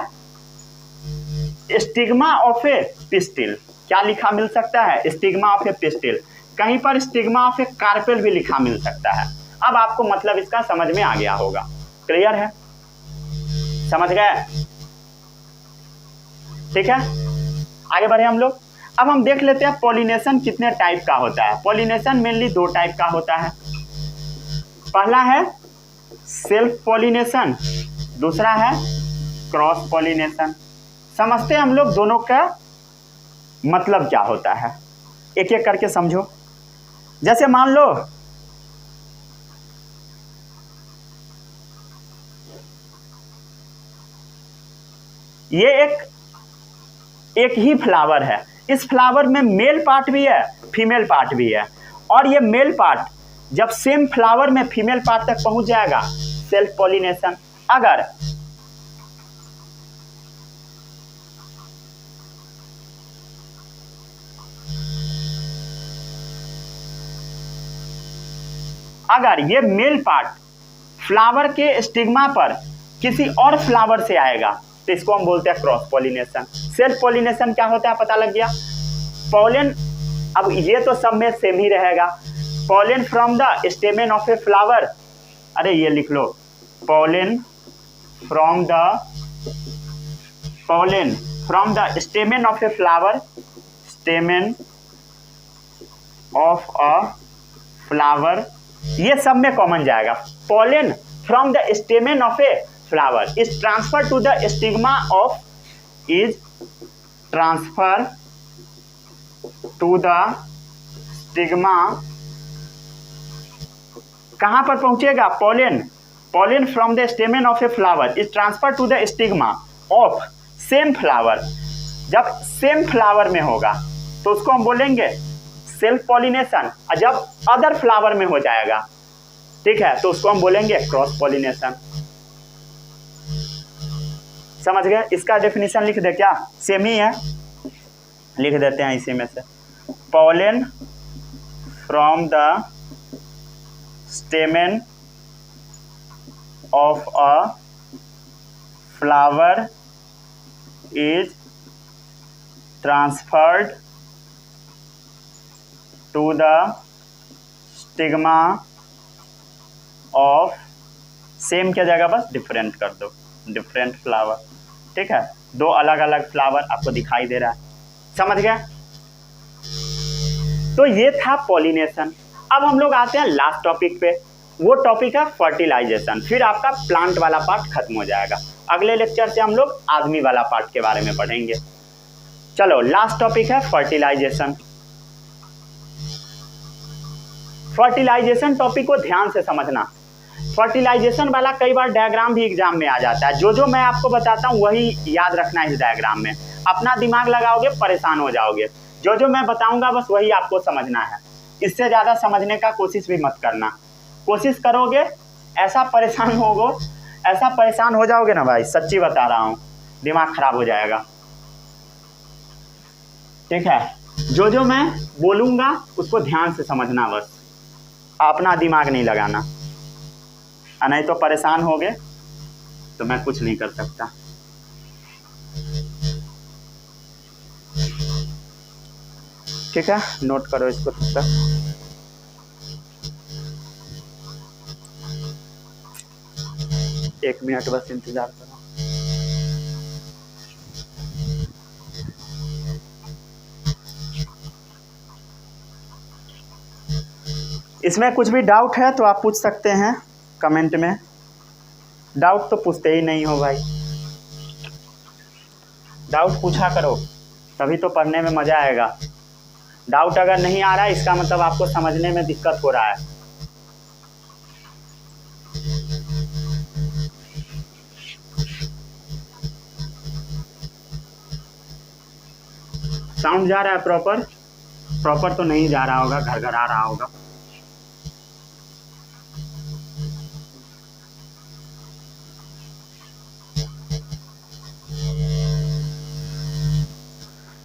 स्टिग्मा ऑफ ए पिस्टिल। क्या लिखा मिल सकता है, स्टिग्मा ऑफ ए पिस्टिल। कहीं पर स्टिग्मा ऑफ ए कार्पेल भी लिखा मिल सकता है। अब आपको मतलब इसका समझ में आ गया होगा, क्लियर है, समझ गए, ठीक है। आगे बढ़े हम लोग। अब हम देख लेते हैं पॉलिनेशन कितने टाइप का होता है। पॉलिनेशन मेनली दो टाइप का होता है। पहला है सेल्फ पॉलिनेशन, दूसरा है क्रॉस पॉलिनेशन। समझते हैं हम लोग दोनों का मतलब क्या होता है, एक एक करके समझो। जैसे मान लो ये एक ही फ्लावर है, इस फ्लावर में मेल पार्ट भी है, फीमेल पार्ट भी है, और ये मेल पार्ट जब सेम फ्लावर में फीमेल पार्ट तक पहुंच जाएगा, सेल्फ पॉलिनेशन। अगर ये मेल पार्ट फ्लावर के स्टिग्मा पर किसी और फ्लावर से आएगा तो इसको हम बोलते हैं क्रॉस पॉलिनेशन। सेल्फ पॉलिनेशन क्या होता है पता लग गया। पॉलन, अब ये तो सब में सेम ही रहेगा। Pollen from the stamen of a flower, अरे ये लिख लो, pollen from the stamen of a flower, stamen of a flower, ये सब में कॉमन जाएगा। Pollen from the stamen of a flower is transfer to the stigma of, is transfer to the stigma, कहां पर पहुंचेगा pollen from the stamen of a flower is transfer to the stigma of same flower. जब same flower में होगा तो उसको हम बोलेंगे सेल्फ पॉलिनेशन, और जब अदर फ्लावर में हो जाएगा, ठीक है, तो उसको हम बोलेंगे क्रॉस पॉलिनेशन। समझ गए? इसका डेफिनेशन लिख दे क्या? सेम ही है, लिख देते हैं इसी में से। Pollen from the stamen of a flower is transferred to the stigma of, same क्या जाएगा, बस डिफरेंट कर दो, डिफरेंट फ्लावर, ठीक है, दो अलग अलग फ्लावर आपको दिखाई दे रहा है। समझ गया? तो ये था पॉलिनेशन। अब हम लोग आते हैं लास्ट टॉपिक पे, वो टॉपिक है फर्टिलाइजेशन। फिर आपका प्लांट वाला पार्ट खत्म हो जाएगा। अगले लेक्चर से हम लोग आदमी वाला पार्ट के बारे में पढ़ेंगे। चलो, लास्ट टॉपिक है फर्टिलाइजेशन। फर्टिलाइजेशन टॉपिक को ध्यान से समझना। फर्टिलाइजेशन वाला कई बार डायग्राम भी एग्जाम में आ जाता है। जो मैं आपको बताता हूँ वही याद रखना है। इस डायग्राम में अपना दिमाग लगाओगे परेशान हो जाओगे। जो मैं बताऊंगा बस वही आपको समझना है। इससे ज़्यादा समझने का कोशिश भी मत करना। कोशिश करोगे ऐसा परेशान हो जाओगे ना भाई, सच्ची बता रहा हूँ, दिमाग खराब हो जाएगा। ठीक है, जो मैं बोलूँगा उसको ध्यान से समझना, बस अपना दिमाग नहीं लगाना, नहीं तो परेशान होगे तो मैं कुछ नहीं कर सकता। ठीक है, नोट करो इसको तब तक। एक मिनट बस इंतजार करो। इसमें कुछ भी डाउट है तो आप पूछ सकते हैं कमेंट में। डाउट तो पूछते ही नहीं हो भाई, डाउट पूछा करो, तभी तो पढ़ने में मज़ा आएगा। डाउट अगर नहीं आ रहा है इसका मतलब आपको समझने में दिक्कत हो रहा है। साउंड जा रहा है प्रॉपर तो नहीं जा रहा होगा, घर आ रहा होगा।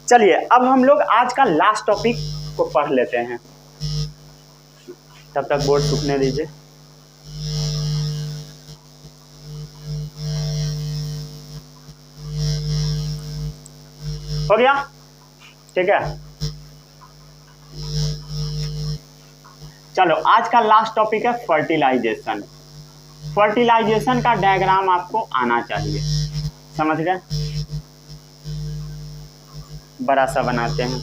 चलिए, अब हम लोग आज का लास्ट टॉपिक को पढ़ लेते हैं। तब तक बोर्ड सूखने दीजिए। हो गया? ठीक है, चलो आज का लास्ट टॉपिक है फर्टिलाइजेशन। फर्टिलाइजेशन का डायग्राम आपको आना चाहिए। समझ गए? बड़ा सा बनाते हैं।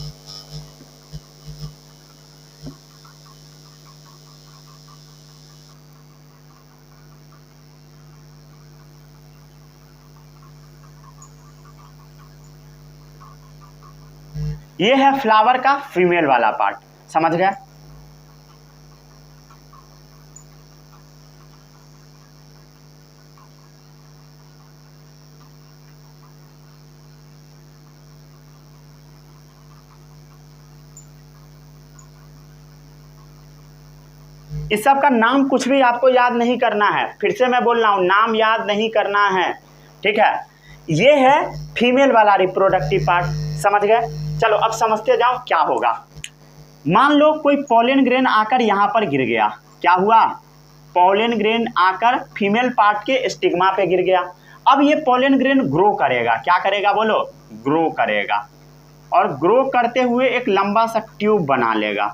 ये है फ्लावर का फीमेल वाला पार्ट। समझ गए? इस सब का नाम कुछ भी आपको याद नहीं करना है, फिर से मैं बोल रहा हूँ, नाम याद नहीं करना है, ठीक है। ये है फीमेल वाला रिप्रोडक्टिव पार्ट, समझ गए। चलो अब समझते जाओ क्या होगा। मान लो कोई पॉलन ग्रेन आकर यहाँ पर गिर गया, क्या हुआ, पॉलन ग्रेन आकर फीमेल पार्ट के स्टिग्मा पे गिर गया। अब ये पॉलन ग्रेन ग्रो करेगा, क्या करेगा बोलो, ग्रो करेगा, और ग्रो करते हुए एक लंबा सा ट्यूब बना लेगा।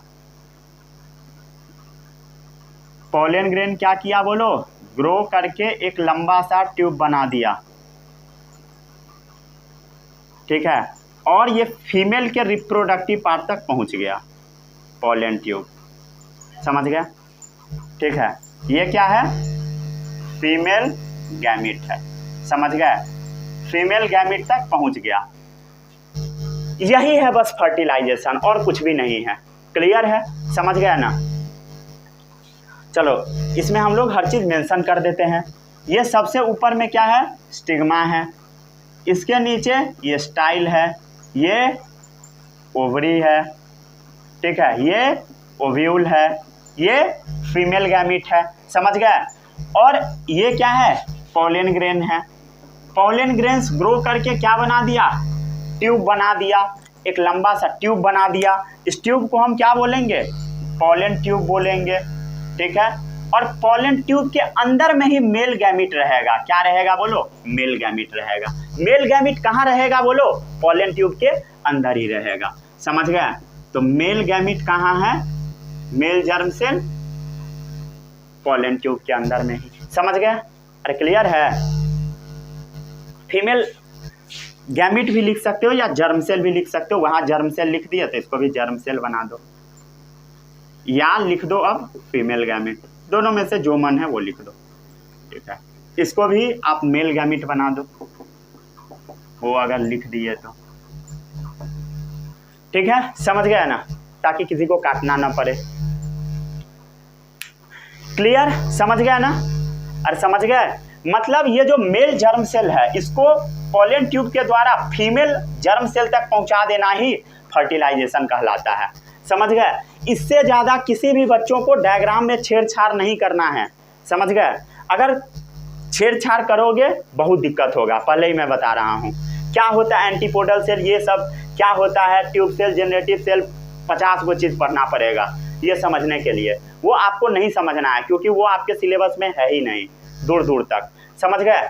पॉलन ग्रेन क्या किया बोलो, ग्रो करके एक लंबा सा ट्यूब बना दिया, ठीक है, और ये फीमेल के रिप्रोडक्टिव पार्ट तक पहुंच गया, पॉलन ट्यूब, समझ गया, ठीक है। ये क्या है, फीमेल गैमिट है, समझ गए, फीमेल गैमिट तक पहुंच गया। यही है बस फर्टिलाइजेशन, और कुछ भी नहीं है, क्लियर है, समझ गया ना। चलो इसमें हम लोग हर चीज मेंशन कर देते हैं। ये सबसे ऊपर में क्या है, स्टिग्मा है, इसके नीचे ये स्टाइल है, ये ओवरी है, ठीक है, ये ओव्यूल है, ये फीमेल गैमिट है, समझ गए। और ये क्या है, पॉलन ग्रेन है। पॉलन ग्रेन्स ग्रो करके क्या बना दिया, ट्यूब बना दिया, एक लंबा सा ट्यूब बना दिया। इस ट्यूब को हम क्या बोलेंगे, पॉलन ट्यूब बोलेंगे, ठीक है। और पॉलन ट्यूब के अंदर में ही मेल गैमिट रहेगा, क्या रहेगा बोलो, मेल गैमिट रहेगा। मेल गैमिट कहाँ रहेगा बोलो, पॉलन ट्यूब के अंदर ही रहेगा, समझ गए। तो मेल गैमिट कहाँ है, male germ cell pollen tube के अंदर में ही, समझ गए। अरे क्लियर है। फीमेल गैमिट भी लिख सकते हो या जर्म सेल भी लिख सकते हो, वहां जर्म सेल लिख दिया तो इसको भी जर्म सेल बना दो, या लिख दो अब फीमेल गैमिट, दोनों में से जो मन है वो लिख दो, ठीक है। इसको भी आप मेल गैमिट बना दो, वो अगर लिख दिए तो, ठीक है, समझ गया ना, ताकि किसी को काटना ना पड़े। क्लियर, समझ गया ना। अरे समझ गए, मतलब ये जो मेल जर्म सेल है इसको पॉलन ट्यूब के द्वारा फीमेल जर्म सेल तक पहुंचा देना ही फर्टिलाइजेशन कहलाता है, समझ गए। इससे ज्यादा किसी भी बच्चों को डायग्राम में छेड़छाड़ नहीं करना है, समझ गए। अगर छेड़छाड़ करोगे बहुत दिक्कत होगा, पहले ही मैं बता रहा हूँ। क्या होता है एंटीपोडल सेल, ये सब क्या होता है, ट्यूब सेल, जनरेटिव सेल, 50 वो चीज़ पढ़ना पड़ेगा ये समझने के लिए। वो आपको नहीं समझना है क्योंकि वो आपके सिलेबस में है ही नहीं दूर दूर तक, समझ गए।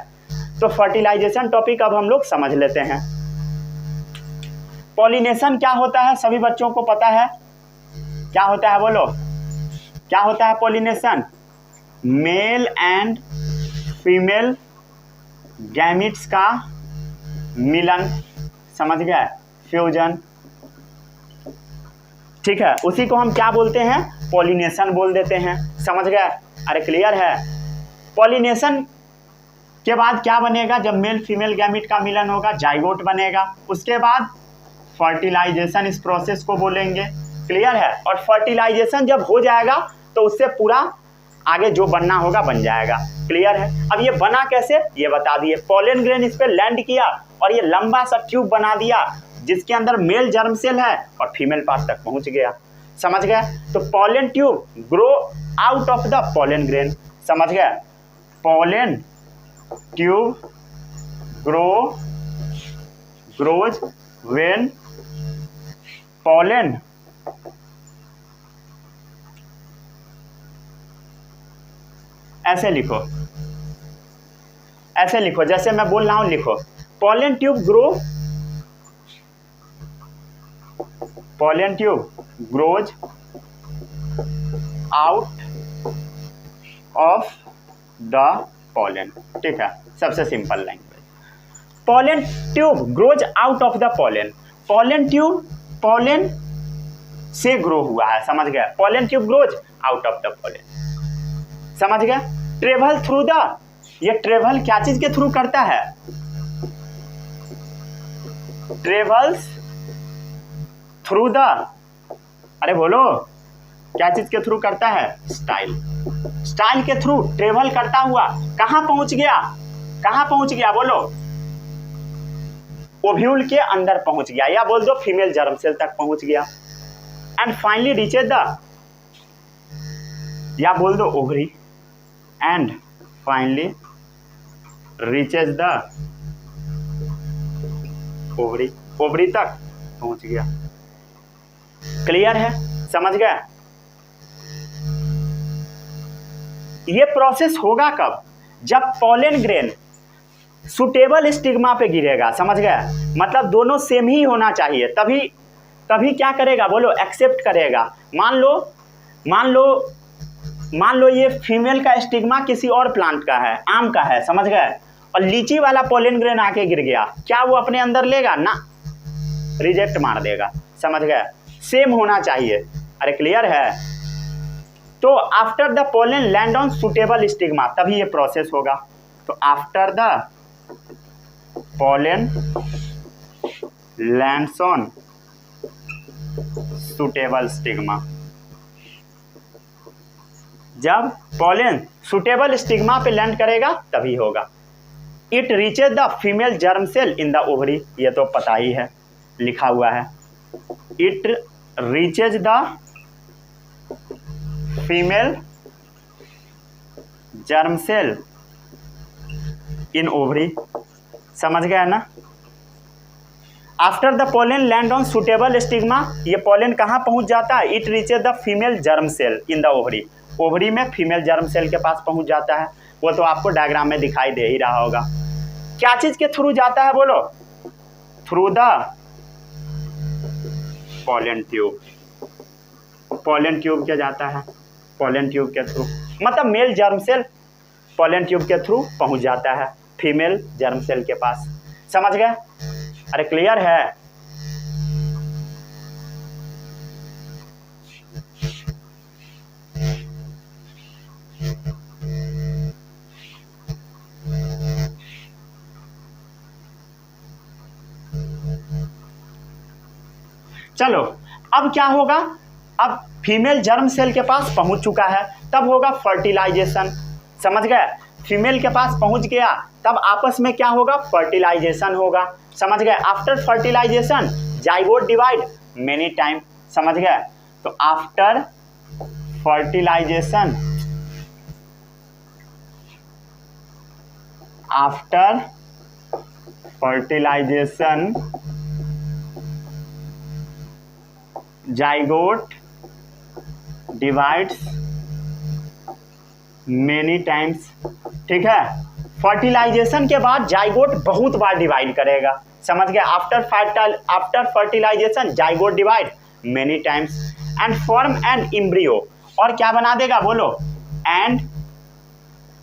तो फर्टिलाइजेशन टॉपिक अब हम लोग समझ लेते हैं। पॉलिनेशन क्या होता है, सभी बच्चों को पता है क्या होता है बोलो, क्या होता है pollination, mail and female gametes का मिलन, समझ गए, फ्यूजन, ठीक है। उसी को हम क्या बोलते हैं, पॉलिनेशन बोल देते हैं, समझ गए। अरे क्लियर है। पॉलिनेशन के बाद क्या बनेगा, जब मेल फीमेल गैमिट का मिलन होगा जाइगोट बनेगा, उसके बाद फर्टिलाइजेशन इस प्रोसेस को बोलेंगे, क्लियर है। और फर्टिलाइजेशन जब हो जाएगा तो उससे पूरा आगे जो बनना होगा बन जाएगा, क्लियर है। अब ये बना कैसे ये बता दिए, पॉलन ग्रेन इस पे लैंड किया और ये लंबा सा ट्यूब बना दिया जिसके अंदर मेल जर्म सेल है और फीमेल पार्ट तक पहुंच गया, समझ गए। तो pollen tube grow out of the pollen grain, समझ गए। Pollen tube grows when pollen ऐसे लिखो, ऐसे लिखो जैसे मैं बोल रहा हूं, लिखो pollen tube grows out of the pollen, ठीक है, सबसे simple language. Pollen tube grows out of the pollen, pollen tube pollen से ग्रो हुआ है, समझ गया। Pollen tube grows out of the pollen, समझ गया। ट्रेवल थ्रू द, ये ट्रेवल क्या चीज के थ्रू करता है, ट्रेवल्स थ्रू द, अरे बोलो क्या चीज के थ्रू करता है, स्टाइल, स्टाइल के थ्रू ट्रेवल करता हुआ कहां पहुंच गया, कहां पहुंच गया बोलो, ओव्यूल के अंदर पहुंच गया, या बोल दो फीमेल जर्म सेल तक पहुंच गया। एंड फाइनली रीचेज द, या बोल दो ovary, and finally reaches the ovary, ovary तक पहुंच गया। क्लियर है, समझ गए? ये प्रोसेस होगा कब? जब पॉलन ग्रेन सुटेबल स्टिग्मा पे गिरेगा, समझ गए? मतलब दोनों सेम ही होना चाहिए, तभी तभी क्या करेगा बोलो, एक्सेप्ट करेगा। मान लो ये फीमेल का स्टिग्मा किसी और प्लांट का है, आम का है, समझ गए? और लीची वाला पॉलन ग्रेन आके गिर गया, क्या वो अपने अंदर लेगा? ना, रिजेक्ट मार देगा, समझ गए? सेम होना चाहिए। अरे क्लियर है? तो after the pollen land on suitable stigma, तभी ये प्रोसेस होगा। तो after the pollen lands on suitable stigma, जब पॉलन सुटेबल स्टिग्मा पे लैंड करेगा तभी होगा। It reaches the female germ cell in the ovary, ये तो पता ही है, लिखा हुआ है। It reaches the female germ cell in ovary, समझ गया ना? After the pollen land on suitable stigma, ये पोलन कहाँ पहुंच जाता है? It reaches the female germ cell in the ovary, ovary में फीमेल जर्म सेल के पास पहुंच जाता है। वो तो आपको डायग्राम में दिखाई दे ही रहा होगा। क्या चीज के थ्रू जाता है बोलो? Through the pollen tube. Pollen tube क्या जाता है? पोलन ट्यूब के थ्रू, मतलब male germ cell pollen tube के थ्रू पहुंच जाता है फीमेल जर्म सेल के पास, समझ गए? अरे क्लियर है? चलो अब क्या होगा? अब फीमेल जर्म सेल के पास पहुंच चुका है, तब होगा फर्टिलाइजेशन, समझ गए? फीमेल के पास पहुंच गया तब आपस में क्या होगा? फर्टिलाइजेशन होगा, समझ गए? After fertilisation zygote divide many time, समझ गए? तो after fertilisation, after fertilisation zygote divides many times, ठीक है? फर्टिलाइजेशन के बाद जाइगोट बहुत बार डिवाइड करेगा, समझ गए? After fertilisation zygote divide many times and form and embryo, और क्या बना देगा बोलो? एंड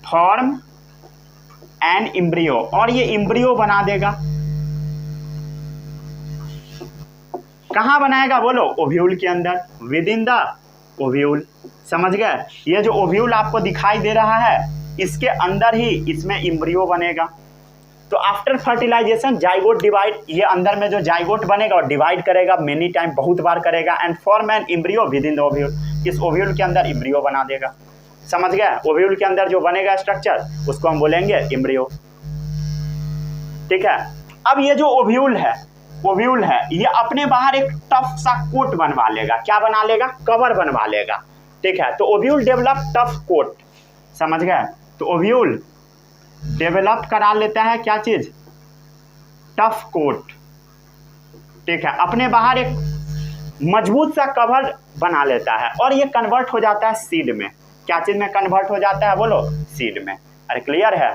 फॉर्म एंड इम्ब्रियो, और ये इम्ब्रियो बना देगा। कहाँ बनाएगा बोलो? ओव्यूल के अंदर, विद इन द ओव्यूल, समझ गए? ये जो ओव्यूल आपको दिखाई दे रहा है इसके अंदर ही इसमें इम्ब्रियो बनेगा। तो आफ्टर फर्टिलाइजेशन जाइगोट डिवाइड, ये अंदर में जो जाइगोट बनेगा और डिवाइड करेगा मेनी टाइम, बहुत बार करेगा, and form an embryo within the ovule, इस ओव्यूल के अंदर इम्ब्रियो बना देगा, समझ गए? ओव्यूल के अंदर जो बनेगा स्ट्रक्चर उसको हम बोलेंगे इम्ब्रियो, ठीक है? अब ये जो ओव्यूल है ये अपने बाहर एक टफ सा कोट बनवा लेगा, क्या बना लेगा? कवर बनवा लेगा, ठीक है? तो ओव्यूल डेवलप टफ कोट, समझ गए? तो ओव्यूल डेवलप करा लेता है क्या चीज? टफ कोट, ठीक है? अपने बाहर एक मजबूत सा कवर बना लेता है और ये कन्वर्ट हो जाता है सीड में। क्या चीज में कन्वर्ट हो जाता है बोलो? सीड में। अरे क्लियर है?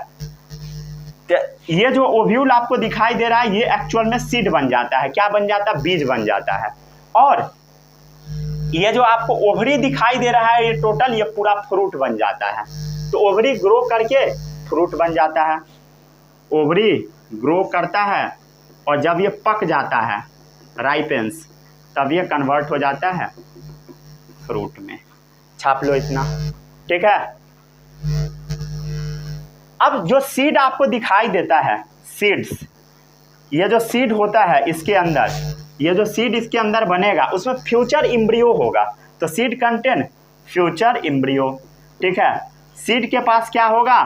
ये जो ओव्यूल आपको दिखाई दे रहा है ये एक्चुअल में सीड बन जाता है, क्या बन जाता है? बीज बन जाता है। और ये जो आपको ओवरी दिखाई दे रहा है ये टोटल ये पूरा फ्रूट बन जाता है। तो ओवरी ग्रो करके फ्रूट बन जाता है, ओवरी ग्रो करता है और जब ये पक जाता है राइपेंस तब ये कन्वर्ट हो जाता है फ्रूट में। छाप लो इतना, ठीक है? अब जो सीड आपको दिखाई देता है, सीड्स, ये जो सीड होता है इसके अंदर, ये जो सीड इसके अंदर बनेगा उसमें फ्यूचर इम्ब्रियो होगा। तो सीड कंटेन फ्यूचर इम्ब्रियो, ठीक है? सीड के पास क्या होगा?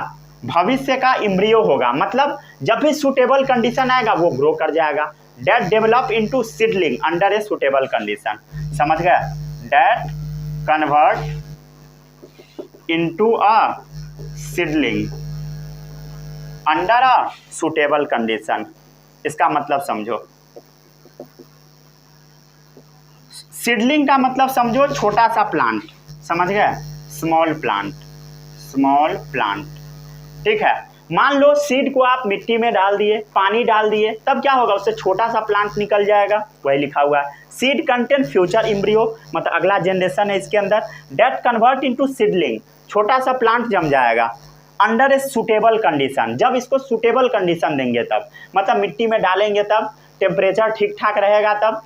भविष्य का इम्ब्रियो होगा, मतलब जब भी सुटेबल कंडीशन आएगा वो ग्रो कर जाएगा। That develop into seedling under a suitable condition, समझ गए? That convert into a seedling under a suitable condition। इसका मतलब समझो, सीडलिंग का मतलब समझो छोटा सा प्लांट, समझ गए, स्मॉल प्लांट, स्मॉल प्लांट, ठीक है। मान लो सीड को आप मिट्टी में डाल दिए, पानी डाल दिए, तब क्या होगा, उससे छोटा सा प्लांट निकल जाएगा, वही लिखा हुआ है। सीड कंटेन फ्यूचर एम्ब्रियो, मतलब अगला जनरेशन है इसके अंदर, डेट कन्वर्ट इनटू सीडलिंग, छोटा सा प्लांट जम जाएगा अंडर ए सुटेबल कंडीशन, जब इसको सुटेबल कंडीशन देंगे तब, मतलब मिट्टी में डालेंगे तब, टेम्परेचर ठीक ठाक रहेगा तब,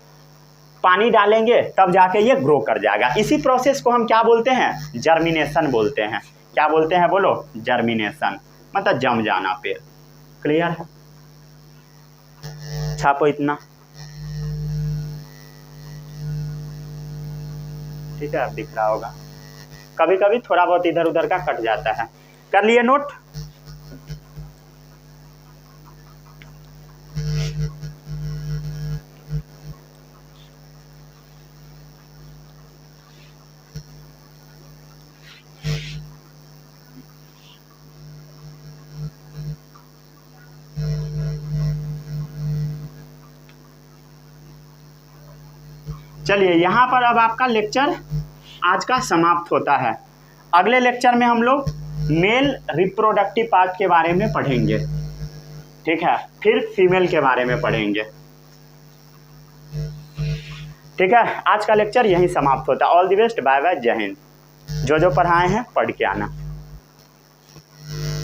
पानी डालेंगे तब जाके ये ग्रो कर जाएगा। इसी प्रोसेस को हम क्या बोलते हैं, जर्मिनेशन बोलते हैं। क्या बोलते हैं बोलो, जर्मिनेशन, मतलब जम जाना पेड़। क्लियर है, छापो इतना, ठीक है, अब दिख रहा होगा। कभी कभी थोड़ा बहुत इधर उधर का कट जाता है, कर लिए नोट। चलिए यहाँ पर अब आपका लेक्चर आज का समाप्त होता है। अगले लेक्चर में हम लोग मेल रिप्रोडक्टिव पार्ट के बारे में पढ़ेंगे, ठीक है, फिर फीमेल के बारे में पढ़ेंगे, ठीक है। आज का लेक्चर यहीं समाप्त होता है। All the best, bye bye, जय हिंद। जो पढ़ाए हैं पढ़ के आना।